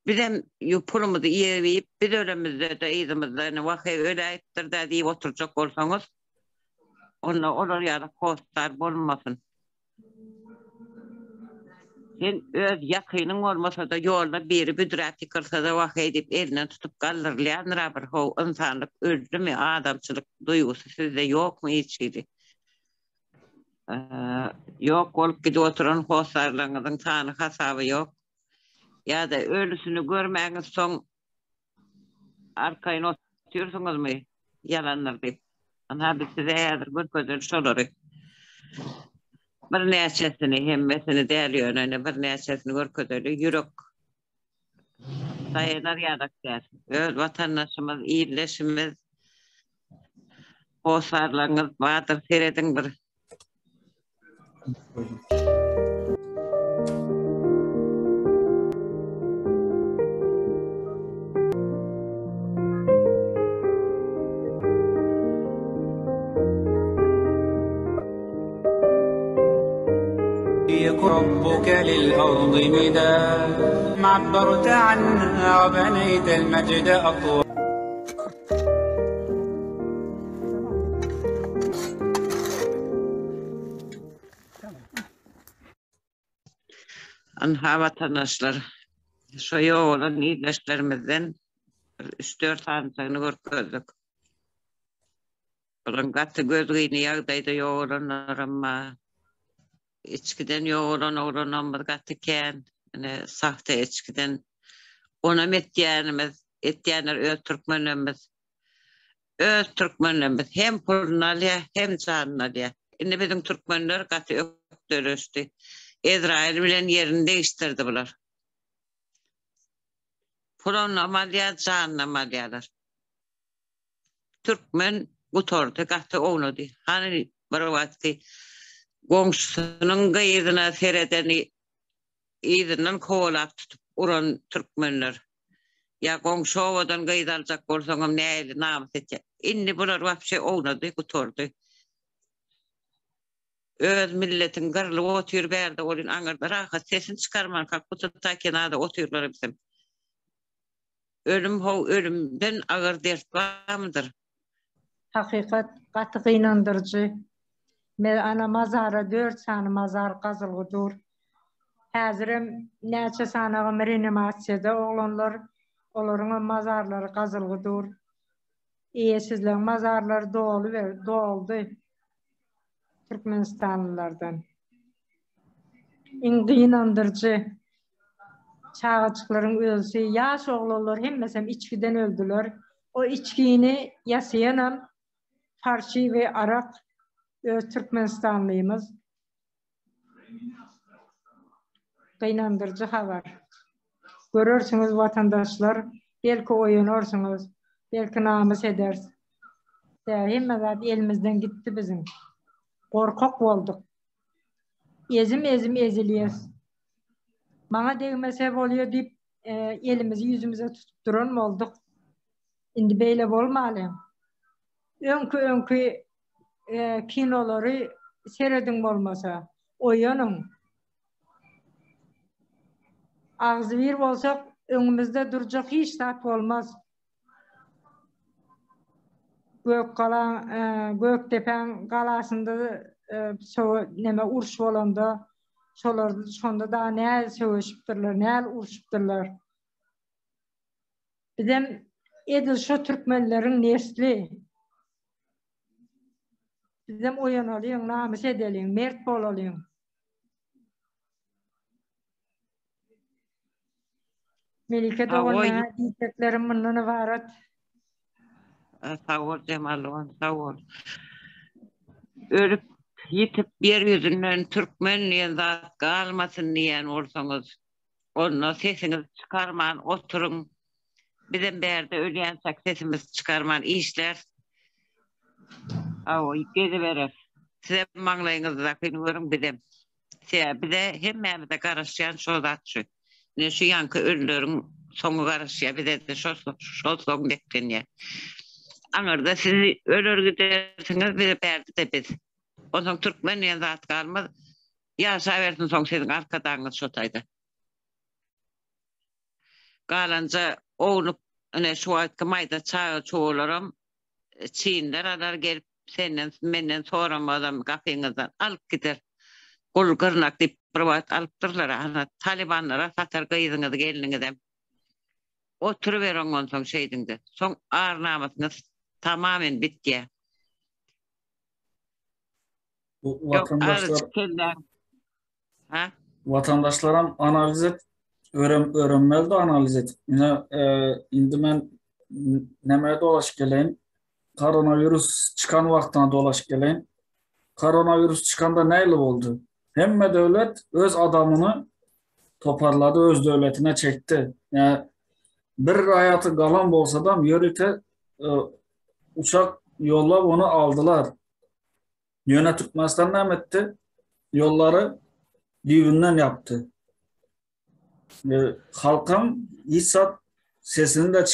Bizim pulumuzu iyi verip, biz ölemizde de iyimizde vakit öyle ayıptır da deyip oturacak olsanız, onunla olur yarak hoşlar bulunmasın. Sen öz yakının olmasa da yolda biri büdürati kırsa da vakit edip elinden tutup kaldırlayan bir ho insanlık öldü mü adamçılık duygusu sizde yok mu hiç şeydi? Yok olup gidip oturan hoşlarlarınızın tanı hesabı yok. Ya da ölüsünü görmeyiniz son arkayın oturuyorsunuz mu? Yalanlar deyip. Ana biz size eğer bir gözün şolları. Bir neçesini hemmesini değerliyor öyle bir neçesini görködülü yürük sayılar yadak der. Öz vatandaşımız, iyileşimiz, hoşarlarınız vardır seyredin bir. ربك للأرض مداد عبرت عنها وبنيت المجد أطوار Anha vatandaşlar şu yolun iyileşlerimizden 3-4 tanrısını görközdük. Bunun katı gözgüyünü yağdaydı yolunlar ama içkiden yoğuran gatıken sahte içkiden ona etdiyanlar öz Türkmenimiz hem pulnalıya hem canlıya Indi bizim Türkmenler katı öktürüştü. İsrail bilen yerini değiştirdi bular. Pulon ameliyat, can ameliyatlar. Türkmen gutordu, katı oğladı. Hani bir vakti komşusunun gıyızına seredeni izinden kovalap tutup uğran Türkmenler. Ya komşu ovadan gıyız alacak bolsoňam näli namus etjek. Indi bular vapşe oğladı, gutordu. Öz milletin gırlı otur berdi olun aňyrda rahat sesini çıkarman kalk bu ta kenarda oturlar bizim. Ölüm ho ölümden ağır dert barmydyr? Hakikat gaty inandırıcı. Me ana mazara 4 sany mazar gazylgydyr. Häzirim näçe sanaga reanimasiyada oglanlar olaryň mazarlary gazylgydyr. Eýesizler mazarlar doldy. Türkmenistanlılardan. İn inandırıcı. Çağaçıkların ölse, yaş oğlanlar hemmesem içkiden öldüler. O içkini yasayanam Farşi ve Arap Türkmenistanlıyımız. İnandırıcı haber. Görürsünüz vatandaşlar, belki oyunursunuz, belki namus ederiz. Hemmezat elimizden gitti bizim. Korkak olduk. Ezim eziliyiz. Bana değmese oluyor deyip elimizi yüzümüze tutup duran mı olduk? Şimdi böyle olmalı. Önkü kinoları seyredin olmasa, oyunun. Ağzı bir olsak önümüzde duracak hiç tat olmaz. Göktepen galasında neme urş bolanda şonda da näl söwüşipdirler, näl urşupdirler. Bizem edil şu Türkmenleriň nesli. Bizem oýanalyň, namus edeliň, mert bolalyň. Melike dogana diýeklerim mundan ibaret. Sağ ol Cemal, sağ ol. Ölüp yitip bir yüzünden Türkmen diye zat kalmasın diyen olsanız, onun sesiniz çıkarman, oturun. Bizim berde ölüyensek sesimiz çıkarman işler. Gezi verir. Size mağlayınızda kıyınıyorum bizim. Bir de hemmemize karışayan şu zat şu. Ne şu yankı ölülerin sonu karışıyor, bize de şu son beklenye. Anırda sizi ölür gidersiniz, bir berdi de biz. O zaman Türkmen diye zat kalmaz. Yaşa versin son sizin arkadanız şotaydı. Kalanca oğlup şu aytkı mayda çağı çoğularım Çinler adar gelip menden soramadan kafenizden alıp gider. Kol kırnak deyip privat alıptırlar. Talibanlara satar gıyızınızı gelinizden. Oturuver ondan son şeydinde. Son ağır namasınız tamamen bitti. Vatandaşlara analiz et, öğrenmeli de analiz et. Indi men nemeye dolaş geleyim. Koronavirüs çıkan vaktına dolaş geleyim. Koronavirüs çıkanda neyle oldu? Hemme devlet öz adamını toparladı, öz devletine çekti. Yani bir hayatı kalan bolsa da yörükte uçak yollap onu aldılar. Yönetikmezden ne etti? Yolları düğünden yaptı. Halkım hiç sesini de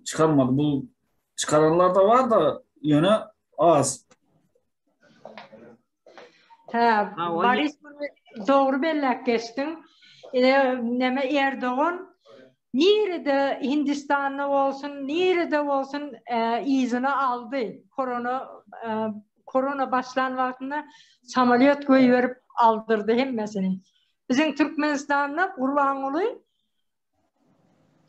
çıkarmadı. Bu çıkaranlar da var da yöne az. Baris doğru bellek geçtin. Neme Erdoğan nerede Hindistan'da olsun, nerede olsun izini aldı. Korona başlan vaktinde samolyot koyuverip aldırdı hemmesini. Bizim Türkmenistan'da Kurbanlı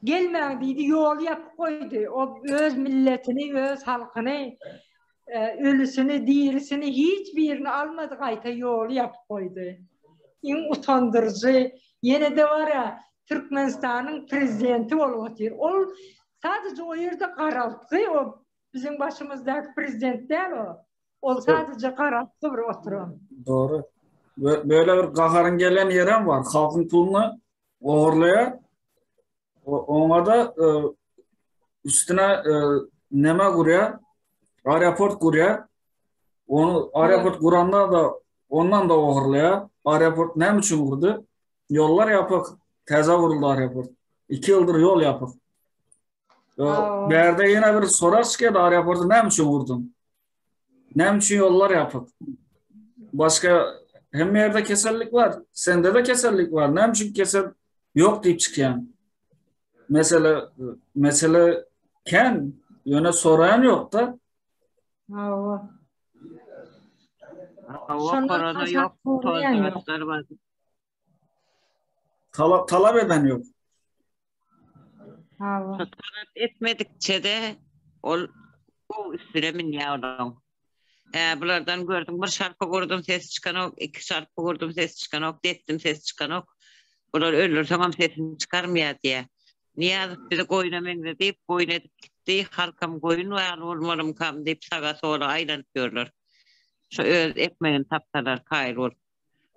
gelmediydi, yol yapıp koydu. O öz milletini, öz halkını, ölüsünü, dirisini hiçbirini almadı, kayta yol yapıp koydu. En utandırıcı. Yine de var ya, Türkmenistan'ın prezidenti oluyor. O sadece o yerde karalttı. O bizim başımızdaki prezident değil o. Ol sadece karatlı bir oturum. Doğru. Böyle bir kaharın gelen yerem var. Halkın pulunu uğurlaya. Ona da üstüne neme kuruyor. Aeroport kuruyor. Onu aeroport kuranlar da ondan da uğurlaya. Aeroport ne için kurdu? Yollar yapık. Teze kuruldu aeroport. 2 yıldır yol yapık. Berde yine bir sorar ki aeroportu ne için kurdun? Ne için yollar yapık? Başka hem yerde keserlik var. Sende de keserlik var. Ne için keser yok deyip çıkıyor. Mesela ken yöne sorayan yok da. Korona yok. Tozlaşları var. Talep eden yok. Talep etmedikçe de o üstüne min yavrum. Bulardan gördüm. Bir şarkı kurdum ses çıkan ok. 2 şarkı kurdum ses çıkan ok. Dettim ses çıkan ok. Bular ölür tamam sesini çıkarmaya diye. Niye bizi koynamayın deyip koynadık gitti. Halkam koyun ve olmalım kam deyip sağa sola aylanıp diyorlar. Şu öz ekmeğin taptalar kayır ol.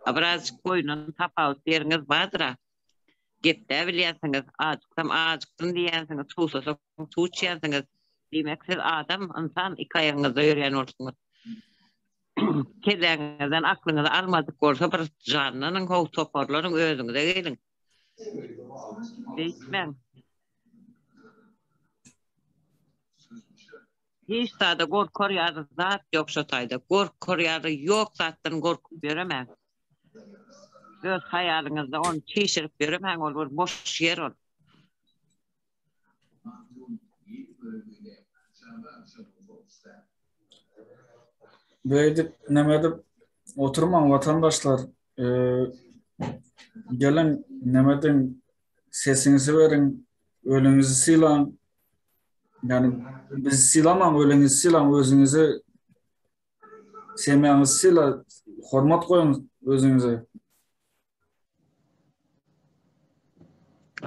Birazcık koyunun tapavuz yeriniz vardır ha. Gitti biliyorsunuz ağacıktım diyensiniz. Tuğsa tuğçayansınız. Demek siz adam insan 2 ayağınızda yürüyen olsunuz. Kederinizden aklınızı almadık olsa bir canlının hov toparların özünüze gelin. Değişmem. Hiç daha da korku yarı zat yok şu tayda. Korku yarı yok zaten korkup göremem. Öz hayalınızda onu çişirip göremem olur. Boş yer olur. Böyle nemedip oturman vatandaşlar gelin nemedin sesinizi verin, ölünüzü silan. Yani biz silamam, ölünüzü silan, özünüzü sevmeyenizi sila, hormat koyun özünüze.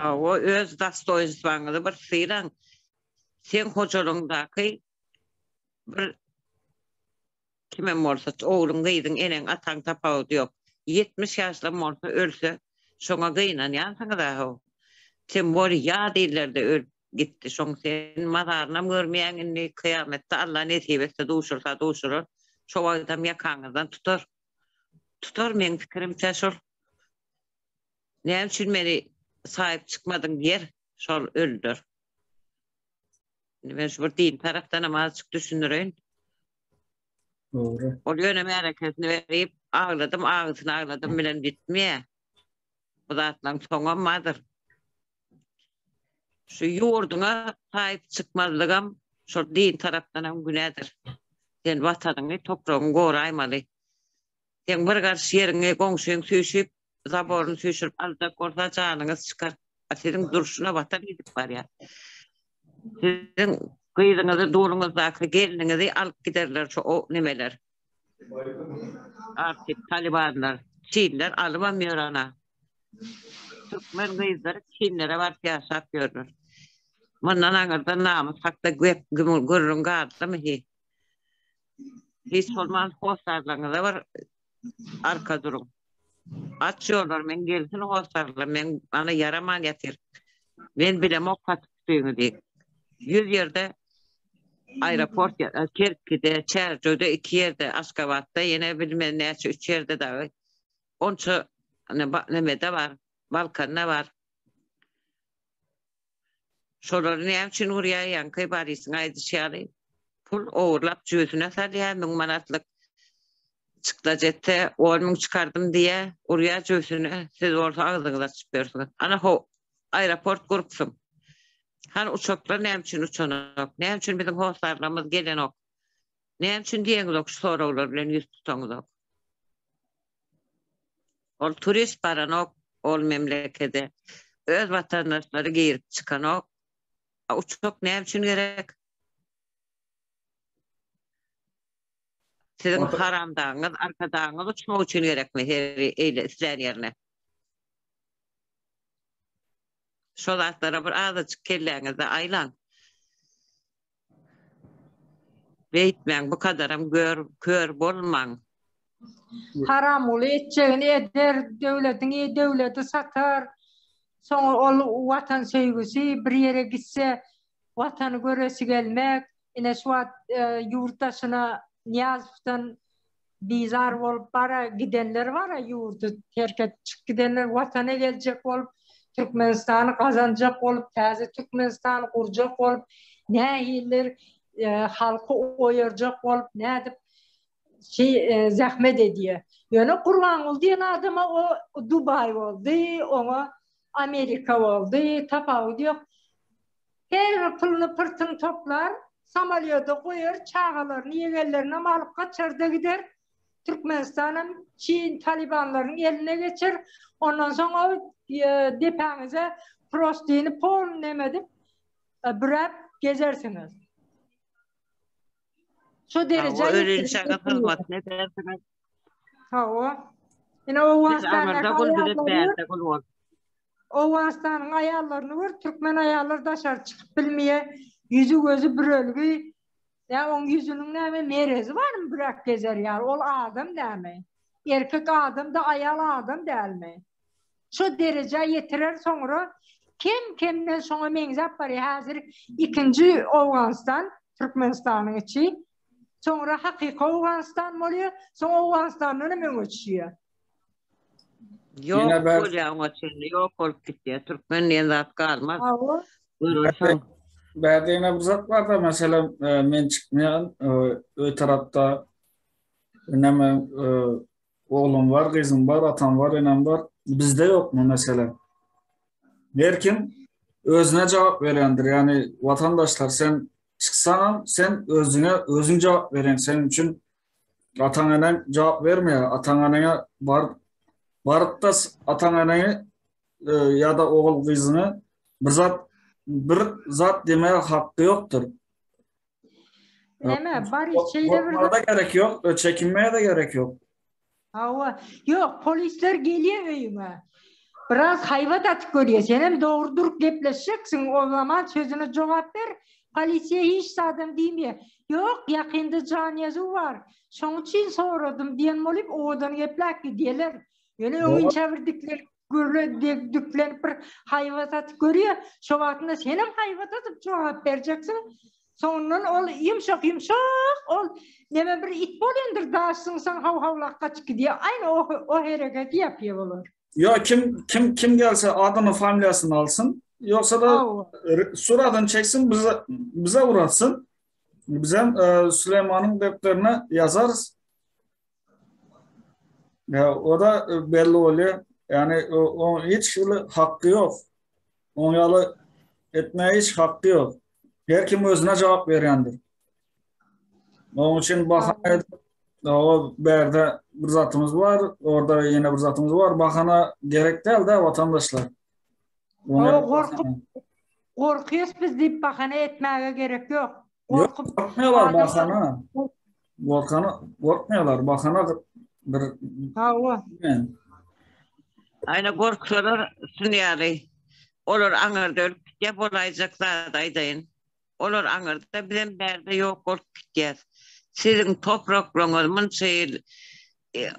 O öz dostoyinstwanyňyzy bir silan. Sen hoçalyňdaky bir kime bolsa oğlum gyýdyň enen ataň tapawdy ýok. 70 ýaşly bolsa ölse şoňa gyýnan ýansaňa da sen bol ýa diýlerde öl gitti. Şoň sen mazarynam görmeýäňini kıyametde Allah nesip etse duşursa duşurur. Şo wagtam ýakaňyzdan tutar. Tutar men pikirimçe şol. Näme üçin meni sahip çıkmadyň diýer, şol öldür. Ben şu bir din taraftan ama azıcık düşünürüm. Doğru. O yöneme hareketini verip ağladım bilen bitmeye. Bu da atlan soňamadyr. Şu yurduna sahip çıkmazlygam şu din taraftan hem günädir. Sen watanyňy, topragyny goraýmaly. Sen bir garşy ýeriňe goňşuň süýşüp, zaboruny süýşüp alda gorda janyňyz çykar. Senin duruşuna batar gidip var ya. Sizin kıyırınızı, doğrunuzdaki gelinizi alıp giderler şu o nemeler. Artık Talibanlar, Çinler alıpamıyor ana. Türkmen kıyızları Çinlere var piyasap görür. Bundan anırda namus hakta görürün kardı mı hi? Hiç olmaz hostarlarınıza var arka durun. Açıyorlar men gelsin hostarlar, men bana yaraman yatir. Ben bile mokkat tutuyunu deyik. 100 yerde aeroport, Kerki'de, Çerco'da 2 yerde, Askabat'ta, yine bilmem ne, 3 yerde de var. Onca nemede var, Balkan'da var. Şoları ne için oraya yankı barisin, aydı şiarı. Pul oğurlap cüzüne sarıya, 1000 manatlık çıktı cette, 10.000 çıkardım diye, oraya cüzüne, siz orta ağzınıza çıkıyorsunuz. Ana ho, aeroport grupsun. Hani uçaklar ne için uçan ok? Ne için bizim hostarlarımız gelen ok? Ne için diýeniz ok? Soralar bilen yüz tutanız ok. Ol turist baran ok, ol memlekede. Öz vatandaşları giyirip çıkan ok. Uçak ne için gerek? Sizin haramdağınız, arkadağınız uçmak için gerek mi? Sizler yerine. Şolatlara bir azıcık kelleňizde aylan. Beytmen bu kadarım kör bolmaň. Haram ol etçegini eder, devleti satar. Sonra ol vatan sevgisi bir yere gitse vatanı göresi gelmek. Yine şu yurttaşına Niyazov'tan bizar olup bara gidenler var ya, yurdu terk edip çık gidenler vatana gelecek olup Türkmenistan'ı kazanacak olup taze Türkmenistan'ı kuracak olup ne hiller halkı oyaracak olup ne edip zahmet ediyor. Yani kurban oldu diyen adama o Dubai oldu, ona Amerika oldu, tapağı diyor. Her pılını pırtını toplar, Samalya'da koyar, çağalarını, yegerlerini alıp kaçar da gider. Türkmenistan'ın Çin Talibanların eline geçer. Ondan sonra depenize prostini polun demedip bırak gezersiniz. Şu derece öğrenişe katılmaz. Ne dersiniz? o. Yine o Biz Amar'da güldürüp beğende gülüyor. o hastanın ayarlarını vur, Türkmen ayarları dışarı çıkıp bilmeye, yüzü gözü bir ölgü. Ya onun yüzünün ne merezi var mı bırak gezer ya? Ol adam değil mi? Erkek adam da ayal adam değil mi? Şu derece yetirer sonra kimden sonra menzap var ya hazır ikinci Afganistan, Türkmenistan'ın içi. Sonra hakiki Afganistan mı oluyor? Sonra Afganistan'ın hemen uçuyor. Yok öyle ama şimdi yok olup gitti. Türkmenliğin zat kalmaz. Buyurun. Berde yine bir zat var da mesela men çıkmayan öy tarafta öneme oğlum var, kızım var, atam var, enem var. Bizde yok mu mesela? Herkim özüne cevap verendir. Yani vatandaşlar sen çıksan sen özün cevap veren. Senin için atan enen cevap vermiyor. Atan enene barıp da atan enene ya da oğul kızını bir zat demeye hakkı yoktur. Neme bari şeyde bir da gerek yok, çekinmeye de gerek yok. Yok, polisler geliyor öyüme. Biraz hayvat atık görüyor. Sen hem doğrudur gepleşeceksin, o zaman sözüne cevap ver. Polisiye hiç sadım demiyor. Yok, yakında can yazı var. Son için soradım diyen olup oğudan geplek gidiyorlar. Yani onun çevirdikleri düklenip bir hayvat atık görüyor. Şu vaktinde sen hem hayvat atıp cevap vereceksin. Sonra ol yumuşak ol neme bir it bolendir dağırsın sen havlak kaç gidiyor. Aynı o hareketi yapıyor olur. Ya kim gelse adını familyasını alsın. Yoksa da suradını çeksin bize uğratsın. Bizim Süleyman'ın defterine yazarız. Ya o da belli oluyor. Yani o hiç hakkı yok. Onu yalı etmeye hiç hakkı yok. Her kim özüne cevap verendir. Onun için bakana o berde bir zatımız var. Orada yine bir zatımız var. Bakana gerek değil de vatandaşlar. Korkuyoruz biz deyip bakana etmeye gerek yok. Korkmuyorlar bakana. Korkmuyorlar. Bakana bir... Aynen korkuyorlar. Sünyali. Olur anırda ölüp gidip olayacaklar daydayın. Olur anırda bizim berde yok olup gideceğiz. Sizin topraklarınızın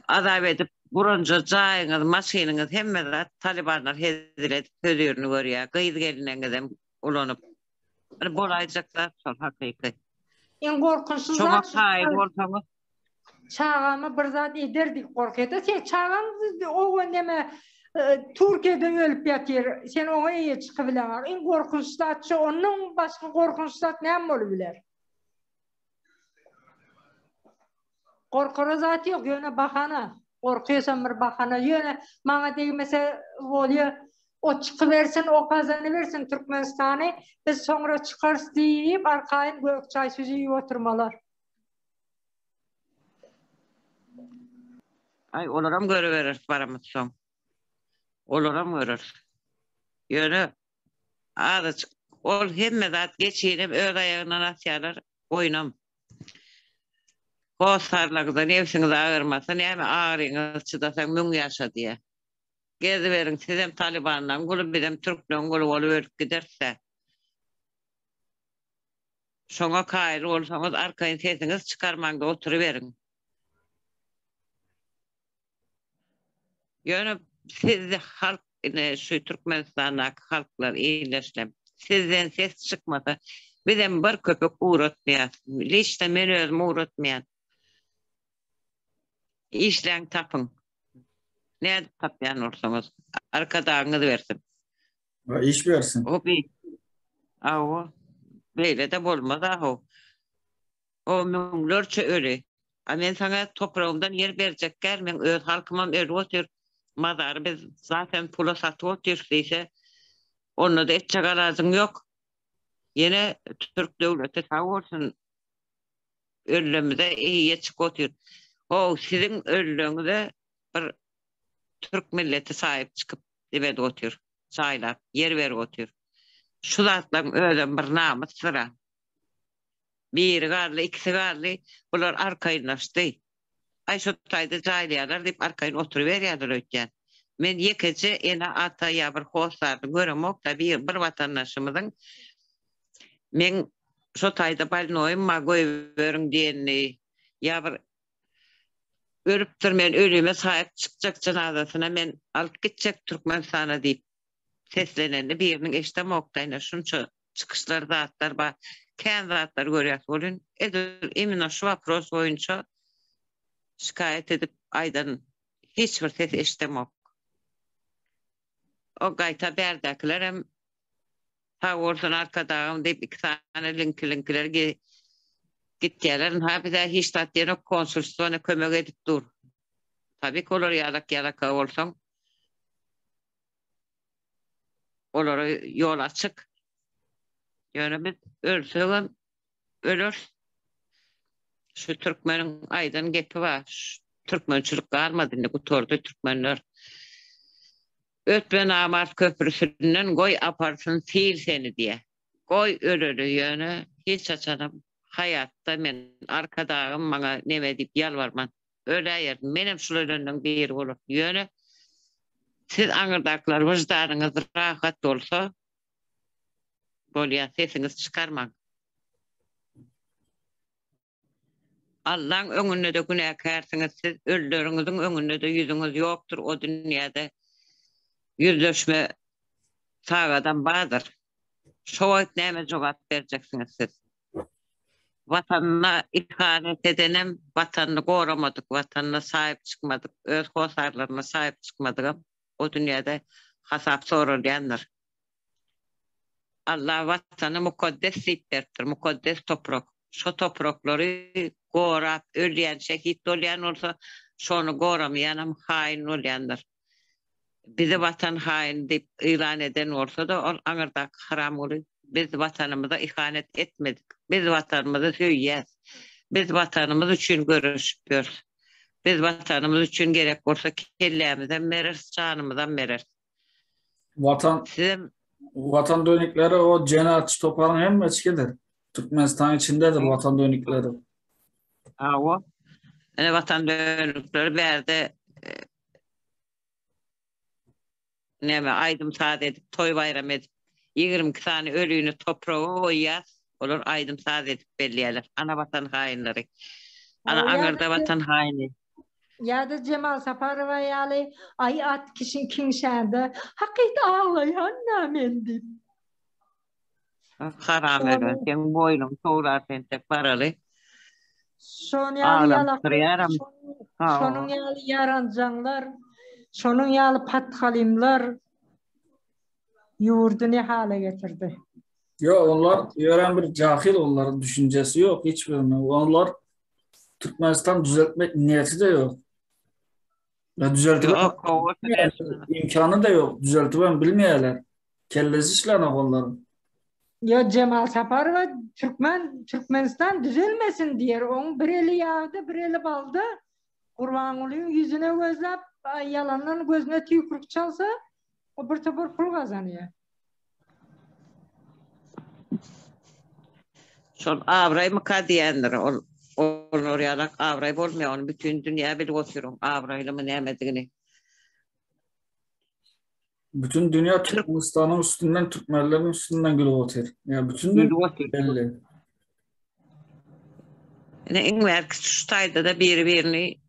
azap edip burunca cayınız, maşininiz hemmede Talibanlar hedilet közürünü görüyor. Kıydı gelinenizden ulanıp. Bolayacaklar çok hakiki. En korkunçsuz çok hayır ortamı. Çağamı bir zat ederdik korkuyordu. Sen çağamı o önleme Türkiye'de ölüp yatıyor. Sen ona iyi çıkabilir. En korkunç statçı onun başka korkunç stat ne olabilir? Korkuru zat yok. Yöne bakana. Korkuyorsan bir bakana. Yöne bana değil mesela oluyor. O çıkıversin, o kazanıversin Türkmenistan'ı. Biz sonra çıkarız deyip arkayın Gökçay sözü oturmalar. Ay olurum görüverir paramız son. Olurum görür. Yönü adı çık. Ol hemmedat geçiyelim öğle ayağından asyalar oynam. Kosarlarınızda nefsinizi ağırmasın. Yani ağrınız çıdasan mün yaşa diye. Gezi verin sizem Taliban'dan, gülü bizim Türk'den gülü ölüp giderse. Şoňa kaýry bolsaňyz arkaýyn sesiňiz çykarmaňda oturuverin. Ýöne siz halk şu Türkmenistan'daki halklar iyileşlem. Sizden ses çıkmasa bizden bir köpek uğratmayan. Lişte men özüm uğratmayan. İşlen tapın. Ne tapyan olsanız arkadağınızı versin. Ve iş versin. O bir. Aho. Böyle de olmaz aho. O münglerçe öyle. Men sana toprağımdan yer verecekler. Men öz halkımam öyle otur. Mazarı biz zaten pula satı oturtuysa onu da etçek alazın yok. Yine Türk devleti sağ olsun ölümüze iyiye çık otur. O sizin ölümüze bir Türk milleti sahip çıkıp dibe de otur. Saylar, yer ver otur. Şu zatlan ölüm bir namus sıra. Bir garlı, ikisi garlı, bunlar arkayınlaştı. Ay şu tayda caylayalar deyip arkayın oturuveriyorlar ötken. Men yekece ene ata ya bir hosardı göremok da bir vatandaşımızın men şu tayda balnoyum ma goýberin diýeni ya bir ölüpdir men ölüme sahip çıkacak cenazasyna men alyp gitjek Türkmenistana diýip seslenende biriniň eşdemokdaýna şunça çıkışlar zatlar ba kän zatlar görýär bolun emin şu wapros boýunça şikayet edip aydan hiç bir ses eşdemok. O gayta berdäkiler hem ha ordan arkadağım deyip iki tane linkler gittiler. Ha bir de hiç tatlıya konsolosluğuna kömek edip dur. Tabii ki olur yalak olsan. Olur yol açık. Yani biz ölsün ölür. Şu Türkmenin aydan gepi var. Türkmençilik kalmadı. Ne kutordu Türkmenler. Ötmen Amart Köprüsü'nden koy aparsın fiil seni diye. Koy ölürü yönü hiç açanım. Hayatta men arkadağım bana neme deyip yalvarman. Öyle yerdim. Benim şularından bir olur. Yönü siz anırdaklar vicdanınız rahat olsa bolya sesiniz çıkarmak. Allah'ın önünde de günahkarsınız. Siz öldürünüzün önünde de yüzünüz yoktur o dünyada. Yüzleşme sağadan bağdır. Şoğayt neyme cevap vereceksiniz siz. Vatanına ihanet edenem, vatanını koramadık, vatanına sahip çıkmadık, öz hosarlarına sahip çıkmadık. O dünyada hasap sorulayanlar. Allah vatanı mukaddes sitlerdir, mukaddes toprak. Şu toprakları korap, öleyen, şehit olayan olsa şonu koramayanım, hain olayanlar. Bizi vatan hain deyip ilan eden olsa da anırdak haram oluyor. Biz vatanımıza ihanet etmedik. Biz vatanımızı söyleyeceğiz. Biz vatanımız için görüşüyoruz. Biz vatanımız için gerek olsa kellemizden veririz, canımızdan veririz. Vatan dönükleri o cennet toprağın hem meçkidir. Türkmenistan içindedir vatan dönükleri. O. Yani vatan dönükleri verdi aydım saat edip, toy bayram edip, 22 tane ölüğünü toprağa koyacağız. Olur aydım saat edip belliyeler. Ana vatan hainleri. Ana anırda vatan haini. Ya da Cemal Saparova yali ay at kişin kimşende hakit ağlayan namendi. Haram eden. Sen boynum soğular sen tek paralı. Şonun yali yarancanlar, şonun yali pathalimler yurdu ne hale getirdi. Yok onlar yören bir cahil onların düşüncesi yok hiçbirine. Onlar Türkmenistan düzeltmek niyeti de yok. Ya düzeltmek imkanı da yok. Düzeltmen bilmeyeler. Kellesi işlerine onların. Ya Cemal Saparova Türkmenistan düzelmesin diyor. Onun bir eli yağdı, bir eli baldı. Kurban olayım yüzüne gözlep yalandan gözüne tüykrük çalsa o bir tabur pul kazanıyor. Son avrayı mı kadiyendir? Onu oraya avrayı olmuyor. Onu bütün dünya bile oturuyor. Avrayla mı neyemediğini. Bütün dünya Türkmenistan'ın üstünden, Türkmenlerin üstünden gülü oturuyor. Yani bütün dünya belli. En belki şutayda da birini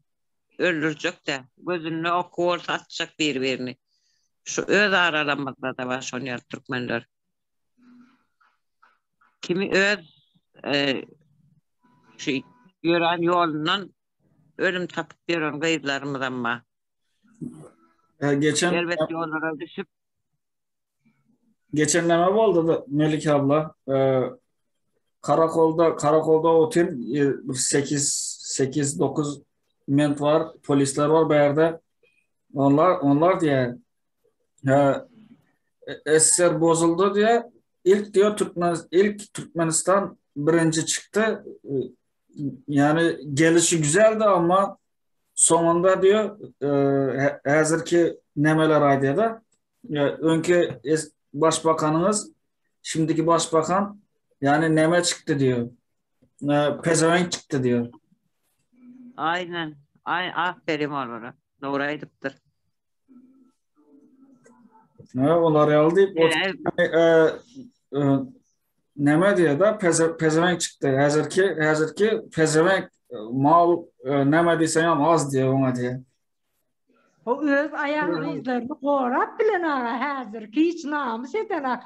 öldürecek de gözünü okuyor satacak birini. Şu öz aralanmakta da var şunlar Türkmenler. Kimi öz şey gören yolundan ölüm tapıp veren gayıtlarımız ama Geçen elbette yollara düşüp geçenleme oldu da Melik abla. Karakolda otur 8-9 ment var, polisler var bu yerde. Onlar diye eser bozuldu diye ilk Türkmenistan birinci çıktı. Yani gelişi güzeldi ama sonunda diyor hazırki nemeler aydı da önkü başbakanınız şimdiki başbakan yani neme çıktı diyor. Pezevenk çıktı diyor. aynen. Aferin onlara. Doğraydıktır. Onlar aldı. Neme diyor da pezevenk çıktı. Hazırki pezevenk mal neme diysen ama az diyor ona diye. O öz ayağını izlerini korap bilen ağa hazır ki hiç namus eden ağa.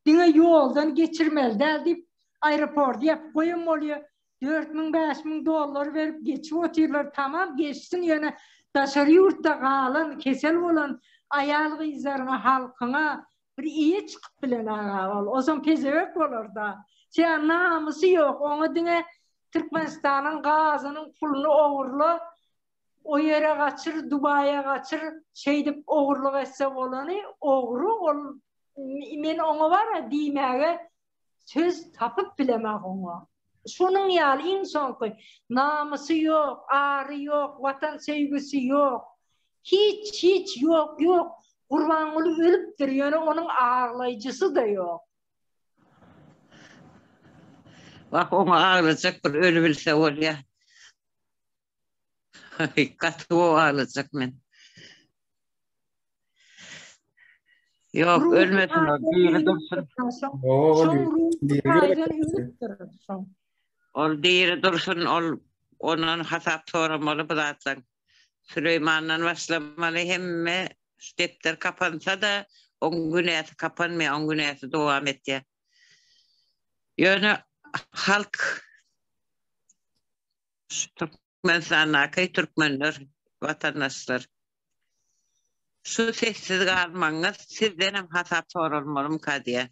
Dine yoldan geçirmeli deyip aeroportu yapıp koyun oluyor. 4.000-5.000 dolar verip geçip oturuyorlar. Tamam geçsin yani dışarı yurtta kalın, kesel olan ayağını izlerini halkına bir iyi çıkıp bilen ağa ol. O zaman pezevek olur da. Sen namusu yok. Onu dine Türkmenistan'ın gazının pulunu oğurlu. O yere kaçır, Dubai'ye kaçır, deyip oğurluk etse olanı, oğru, men ona var ya diymeye söz tapıp bilemek ona. Şunun yani insan ki namusu yok, ağrı yok, vatan sevgisi yok. Hiç yok. Kurbanlı ölüptür yani onun ağırlayıcısı da yok. Bak ona ağlayacak bir ölübilse ol ya. Katı o ağlayacak men. Yok ölmesin o. Diğeri dursun. Ol diğeri dursun. Onun hasap soramalı bu zaten. Süleyman'dan başlamalı hemme defter kapansa da 10 günesi kapanmıyor. 10 günesi devam et ya. Yani halk Türkmenler, vatandaşlar şu sessiz kalmanız sizden hem hasap sorulmalı diye.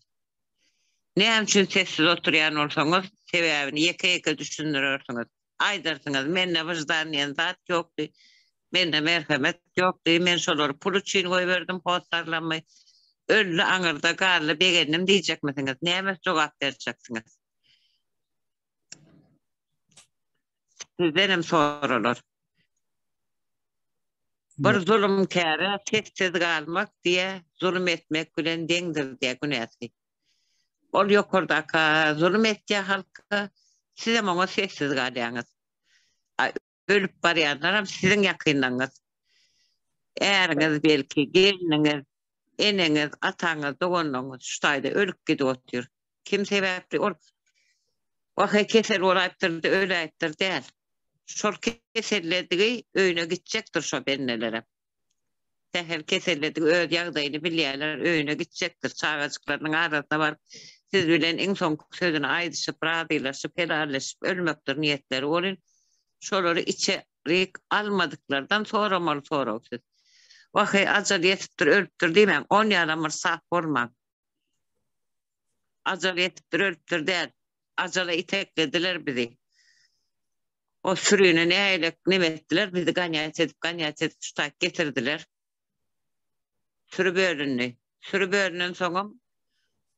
Ne için sessiz oturuyan olsanız sebebini yeke düşünürürsünüz. Aydırsınız. Menne vicdaniyet zat yoktu. Menne merhamet yoktu. Men şoları pul için koyverdim postarlamayı. Öllü anırda karlı beğendim diyecek misiniz? Neymiş cevap vereceksiniz? Sizden hem sorulur. Bir zulüm kârı sessiz kalmak diye zulüm etmek gülen dendir diye günesi. Ol yokurdaka zulüm ettiği halka size ona sessiz kalıyorsunuz. Ölüp barayanlar hem sizin yakınlarınız. Eğeriniz belki gelininiz, eneniz, atanız, doğunluğunuz şutayda ölüp gidiyor oturuyor. Kim sebepli ol? Vakı keser olayıptır da öyleyiptir değil. Şol kesellediği öğüne gidecektir şu bennelere. Tehel kesellediği öz yağdayını bilyeler öğüne gidecektir. Çağacıklarının arasında var. Siz bilen en son sözünü aydışıp, radıylaşıp, helalleşip, ölmektir niyetleri olun. Şoları içerik almadıklardan sonra siz. Vakı acele yetiptir, ölüptür demem. 10 yaramır saf olmam. Acele yetiptir, ölüptür değil. Acele iteklediler bizi. O sürüyünü ne ettiler? Bizi ganyayet edip tutak getirdiler. Sürü bölünün sonum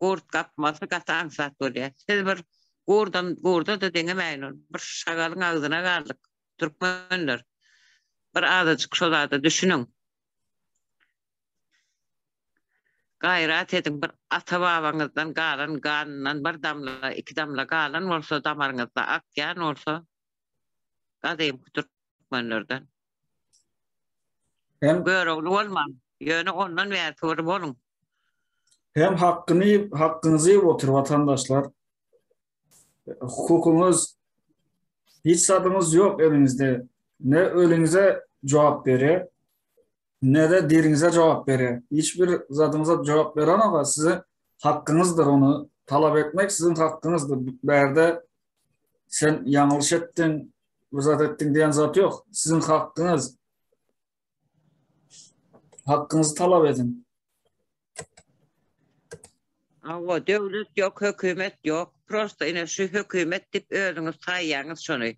kurt kapması katı ansat oluyor. Siz bir kurda da denemeyin. Bir şagalın ağzına kaldık. Türkmenler. Bir azıcık şolarda düşünün. Gayret edin. Bir ata babanızdan kalan, kanından bir damla, 2 damla kalan olsa damarınızda akyan olsa adayım Türkmenlerden. Böyle olmam. Yani ondan vertiyorum olun. Hem hakkınızı otur vatandaşlar. Hukukunuz Hiç zatınız yok elinizde. Ne ölünüze cevap veriyor, ne de dirinize cevap veriyor. Hiçbir zatınıza cevap veren ama sizin hakkınızdır onu talep etmek, sizin hakkınızdır. Berde sen yanlış ettin, uzat ettin diyen zat yok. Sizin hakkınız. Hakkınızı talep edin. Ama devlet yok, hükümet yok. Prosta yine şu hükümet dip ödünüz sayyanız şunu. Şu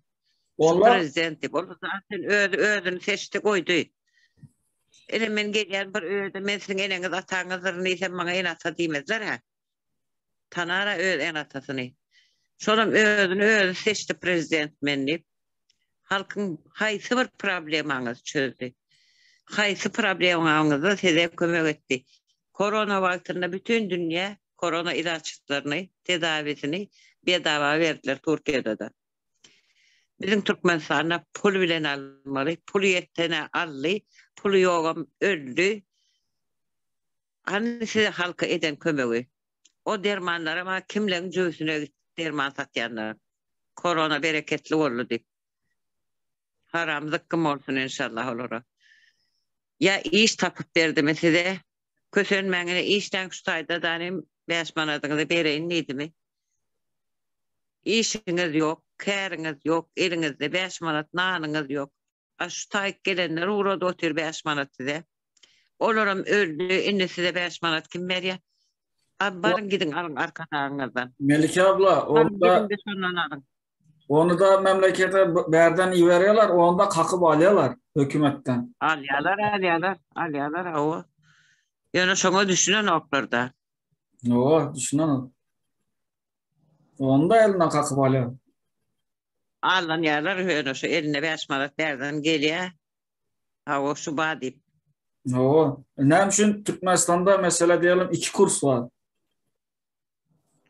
Onlar prezident dip. O zaten ödünü seçti koydu. Men gelen bir ödü, men sizin eneniz atanızdır, neyse bana en ata demezler ha. Tanara en atasını. Şolam ödünü seçti prezident menni. Halkın haysı bir probleminiz çözdü. Haysı probleminizi size kömek etti. Korona vaktinde bütün dünya korona ilaçlarını, tedavisini bedava verdiler Türkiye'de de. Bizim Türkmenistan'da pul bilen almalı, pul yettene allı, pul yoğum öldü. Hani size halka eden kömeği. O dermanlar ama kimlerin göğsüne derman satyanlar. Korona bereketli oldu deyip. Haram zıkkım olsun inşallah olur. Ya iş tapıp verdi mi size? Kösönmengine işten tutayda da hani 5 manatınızı bereyin neydi mi? İşiniz yok, kârınız yok, elinizde 5 manat nanınız yok. Şu tayık gelenler uğradı otur 5 manat size. Olurum öldü, indi size 5 manat kim veriyor? Abi barın gidin alın arkalarınızdan. Melike abla, Barın gidin de sondan alın. onu da memlekete berden iyi veriyorlar, onu da kakıp alıyorlar hükümetten. Alyalar o. Yani şuna düşünen oklarda. O, düşünün o. Onu da elinden kakıp alıyor. Alın yerler öyle şu eline 5 manat berden geliyor. Ha o şu badip. O. Ne için Türkmenistan'da mesela diyelim 2 kurs var.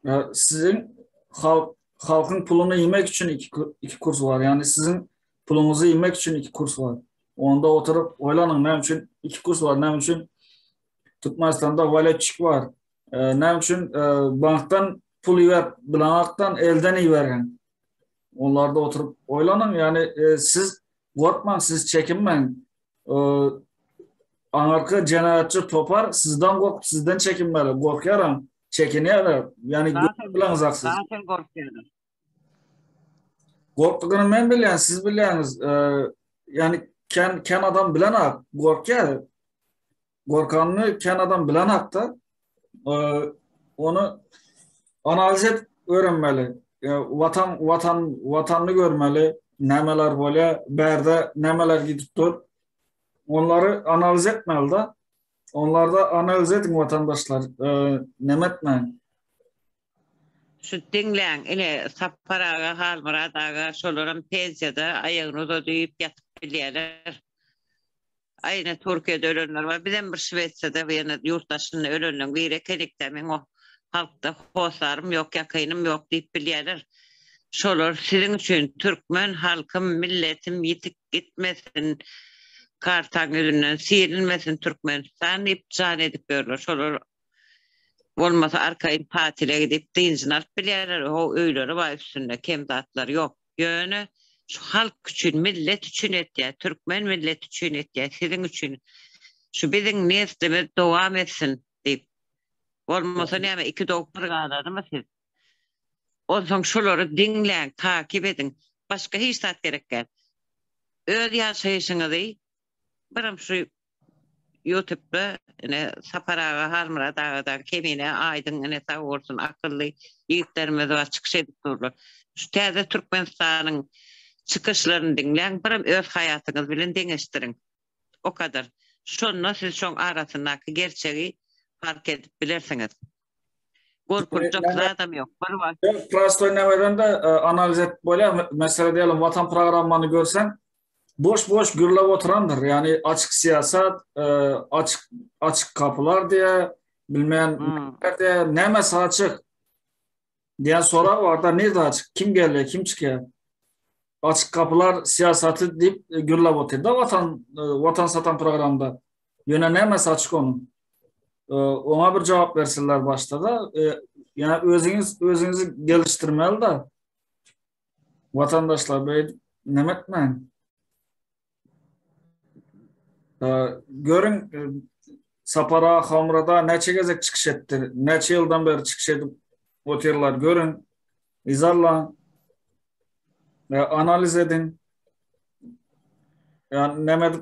Ya sizin halkın pulunu yemek için iki kurs var. Yani sizin pulunuzu yemek için 2 kurs var. Onda oturup oylanın ne için 2 kurs var. Ne için Türkmenistan'da valetçik var. Ne için banktan pul yiver, blanaktan elden yivergen. Onlarda oturup oylanın. Yani siz korkmayın, siz çekinmeyin. Anarka cenayetçi topar sizden korkup sizden çekinmeli. Korkuyaram, çekiniyorlar. Yani Zaten korkuyorum. Korktuğunu ben bilen, siz bileniz. Yani ken adam bilen ak, korkuyor. Korkanını ken adam bilen ak da onu analiz et öğrenmeli. Vatanını görmeli. Nemeler böyle, berde nemeler gidip dur. Onları analiz etmeli de. Onlarda analiz edin vatandaşlar. Nemetmeyin. Şu dinleyen ile Sapparaga, Halmuradaga, şolaram pensiyada ayağını da duyup yatıp biliyorlar. Aynı Türkiye'de ölenler var. Bizden bir Şveçya'da ve yurttaşının ölenler bir keniktemin o halkta hosarım yok, yakınım yok deyip biliyorlar. Şolar sizin için Türkmen halkım, milletim yitik gitmesin, kartan yüzünden silinmesin Türkmenistan deyip can edip görürler. Şolar olmasa arkayın tatile gidip dinizin alıp biliyorlar. O öyleri var üstünde. Kemdatlar yok. Yönü şu halk için, millet için et ya. Türkmen millet için et ya. Sizin için. Şu bizim neslimiz devam etsin deyip. Olmasa ne ama 2 doktor kadar mı siz? O zaman şuları dinleyin, takip edin. Başka hiç tat gerek gel. Öyle yaşayışını değil. Bırakın şu YouTube'da Saparaga, Halmuradaga kemine aydın sağ olsun akıllı yiğitlerimiz var çıkış edip dururlar. Şu taze Türkmenistan'ın çıkışlarını dinleyin. Bırakın öz hayatınız bilen dengeştirin. O kadar. Şunla siz şun arasındaki gerçeği fark edip bilirsiniz. Korkulacak zaten yok. Prastoy neveden de analiz et böyle. Mesela diyelim vatan programını görsen boş gürlev oturandır. Yani açık siyaset, açık kapılar diye bilmeyen diye ne mesela açık diye sorar var da nerede açık? Kim geliyor? Kim çıkıyor? Açık kapılar siyaseti deyip gürlev oturuyor da vatan satan programda. Yöne ne mesela açık onun? Ona bir cevap versinler başta da. Yani özünüzü geliştirmeli de. vatandaşlar böyle nemetmen. Görün Sapara, Hamra'da neçe gezek çıkış etti. Neçe yıldan beri çıkış edip otellar görün. İzarlan. Analiz edin. Yani nemet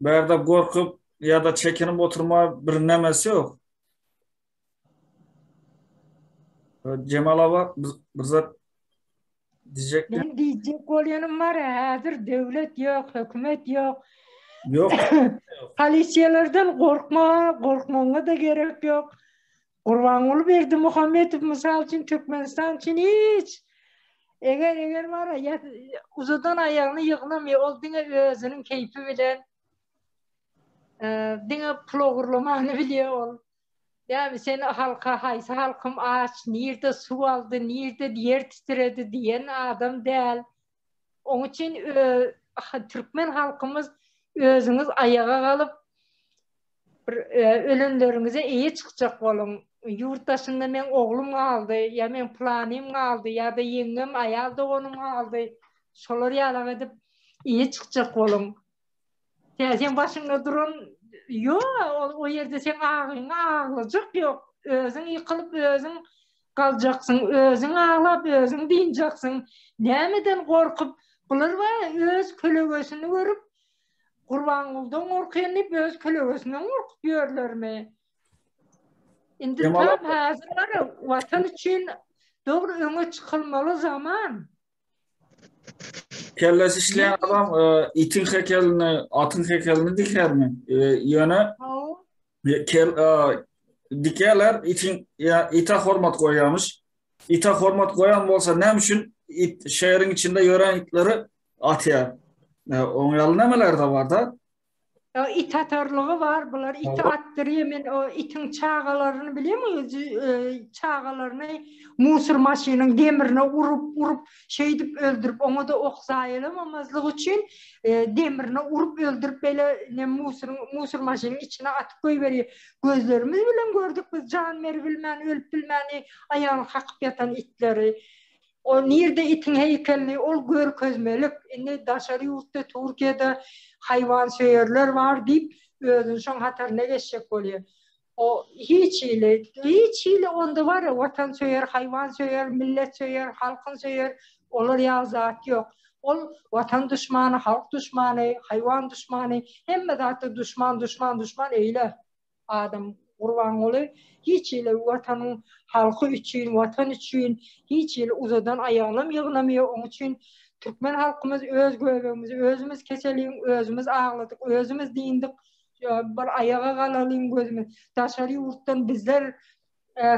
berde korkup ya da çekinip oturma bir nemesi yok. Cemal Aba bize diyecek mi? Ben diyecek olyanım var ya, hazır devlet yok, hükümet yok. Yok. Polisiyalardan korkmana da gerek yok. Kurbanlı verdi Muhammedov misal için Türkmenistan için hiç. Eğer var ya uzadan ayağını yığınamıyor. O dine özünün keyfi bilen dine plogurlamanı biliyor ol. Yani sen halka haysa halkım aç, nerede su aldı, nerede yer titredi diyen adam değil. Onun için Türkmen halkımız özünüz ayağa kalıp ölümlerinize iyi çıkacak olun. Yurttaşında men oğlum kaldı, ya men planım kaldı, ya da yengem ayalda onun kaldı. Şoları yalan edip iyi çıkacak olun. Sen başında durun, yok o yerde sen ağlayacak yok. Özün yıkılıp özün kalacaksın, özün ağlap, özün deyineceksin. Nemeden korkup, bunlar var öz kölögesini görüp, Kurbanlı'dan korkuyanıp öz kölögesinden korkup görürler mi? Şimdi tam hazırlar vatan için doğru öne çıkılmalı zaman. Kellesi işleyen adam itin heykelini, atın heykelini diker mi? Yöne dikerler, ite hormat koyamış. İte hormat koyan olsa ne için şehrin içinde yören itleri atıyor. Onun yalı nemeler de var da? İt atarlığı var. Bunlar iti attırıyor. Ben o itin çağalarını biliyor muyuz? Çağalarını musur maşinin demirine vurup şey edip öldürüp onu da oksayalamamazlık için demirine vurup öldürüp böyle musur maşinin içine atıp koyuveriyor. Gözlerimiz bile gördük biz can veri bilmeni, ölüp bilmeni, ayağını kakıp yatan itleri. O nerede itin heykelini ol gör közmelik. Daşarı yurtta Türkiye'de hayvan söyerler var deyip özün son hatarına geçecek oluyor. O hiç ile onda var ya vatan söyer, hayvan söyer, millet söyer, halkın söyer. Onlar ya zat yok. Ol vatan düşmanı, halk düşmanı, hayvan düşmanı, hem de zaten düşman eyler. Adam kurban oluyor. Hiç ile vatanın halkı için, vatan için hiç ile uzadan ayağınam yığınamıyor. Onun için Türkmen halkımız öz göbeğimizi, özümüz keselim, özümüz ağladık, özümüz deyindik. Bir ayağa kalalım gözümüz. Daşarı yurttan bizler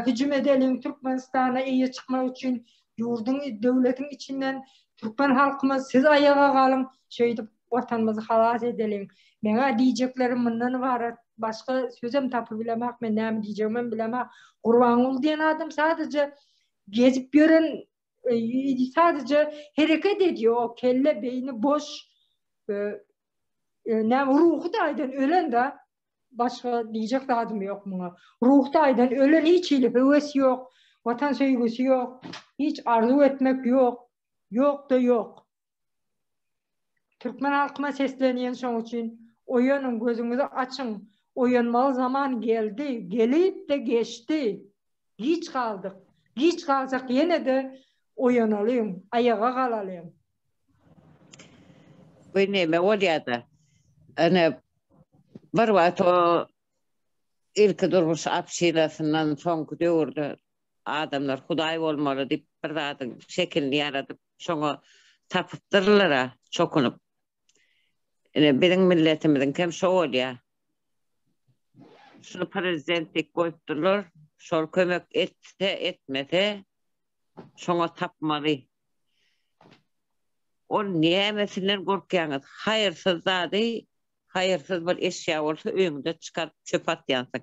hücum edelim Türkmenistan'a iyi çıkmak için yurdun, devletin içinden Türkmen halkımız siz ayağa kalın. Şeyde vatanımızı halas edelim. Bana diyeceklerim bundan var. Başka sözüm tapı bilemek, ben ne diyeceğimi bilemek. Kurban ol diyen adam sadece gezip gören, sadece hareket ediyor. O kelle beyni boş. Ruhu da aydan ölen de başka diyecek de adım yok buna. Ruhu da aydan ölen hiç ile hevesi yok. Vatan sevgisi yok. Hiç arzu etmek yok. Yok da yok. Türkmen halkıma sesleniyen son için oyanın gözünüzü açın. Oyanmalı zaman geldi. Gelip de geçti. Geç kaldık. Geç kalsak yine de oyanalım. Ayağa kalalım. Bu neme oluyordu? Hani bir vakit o ilk durmuş apşilasından sonku diyordu. Adamlar Huday olmalı deyip bir adın şeklini yaratıp sonra tapıptırırlar çokunup. Yani bizim milletimizin kim şu oluyor? Şunu prezidentlik koyupturlar, şol kömek etse etmese sonra tapmalı. O niyemesinden korkuyanız hayırsız zadı, hayırsız bir eşya olsa önünde çıkar çöp atyansın.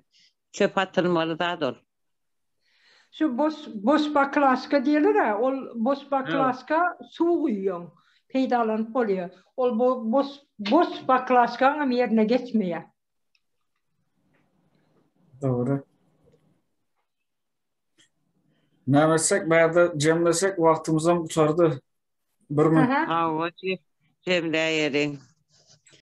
Çöp atılmalı daha doğru. Şu boş baklaşka diyorlar ya, o boş baklaşka su uyuyor, peydalanıp oluyor. O boş baklaşkanın yerine geçmiyor. Doğru. Nämesek bäde jemlesek wagtymyzam uçardy. Bir gün. Aha. Ha, o cemle yerin.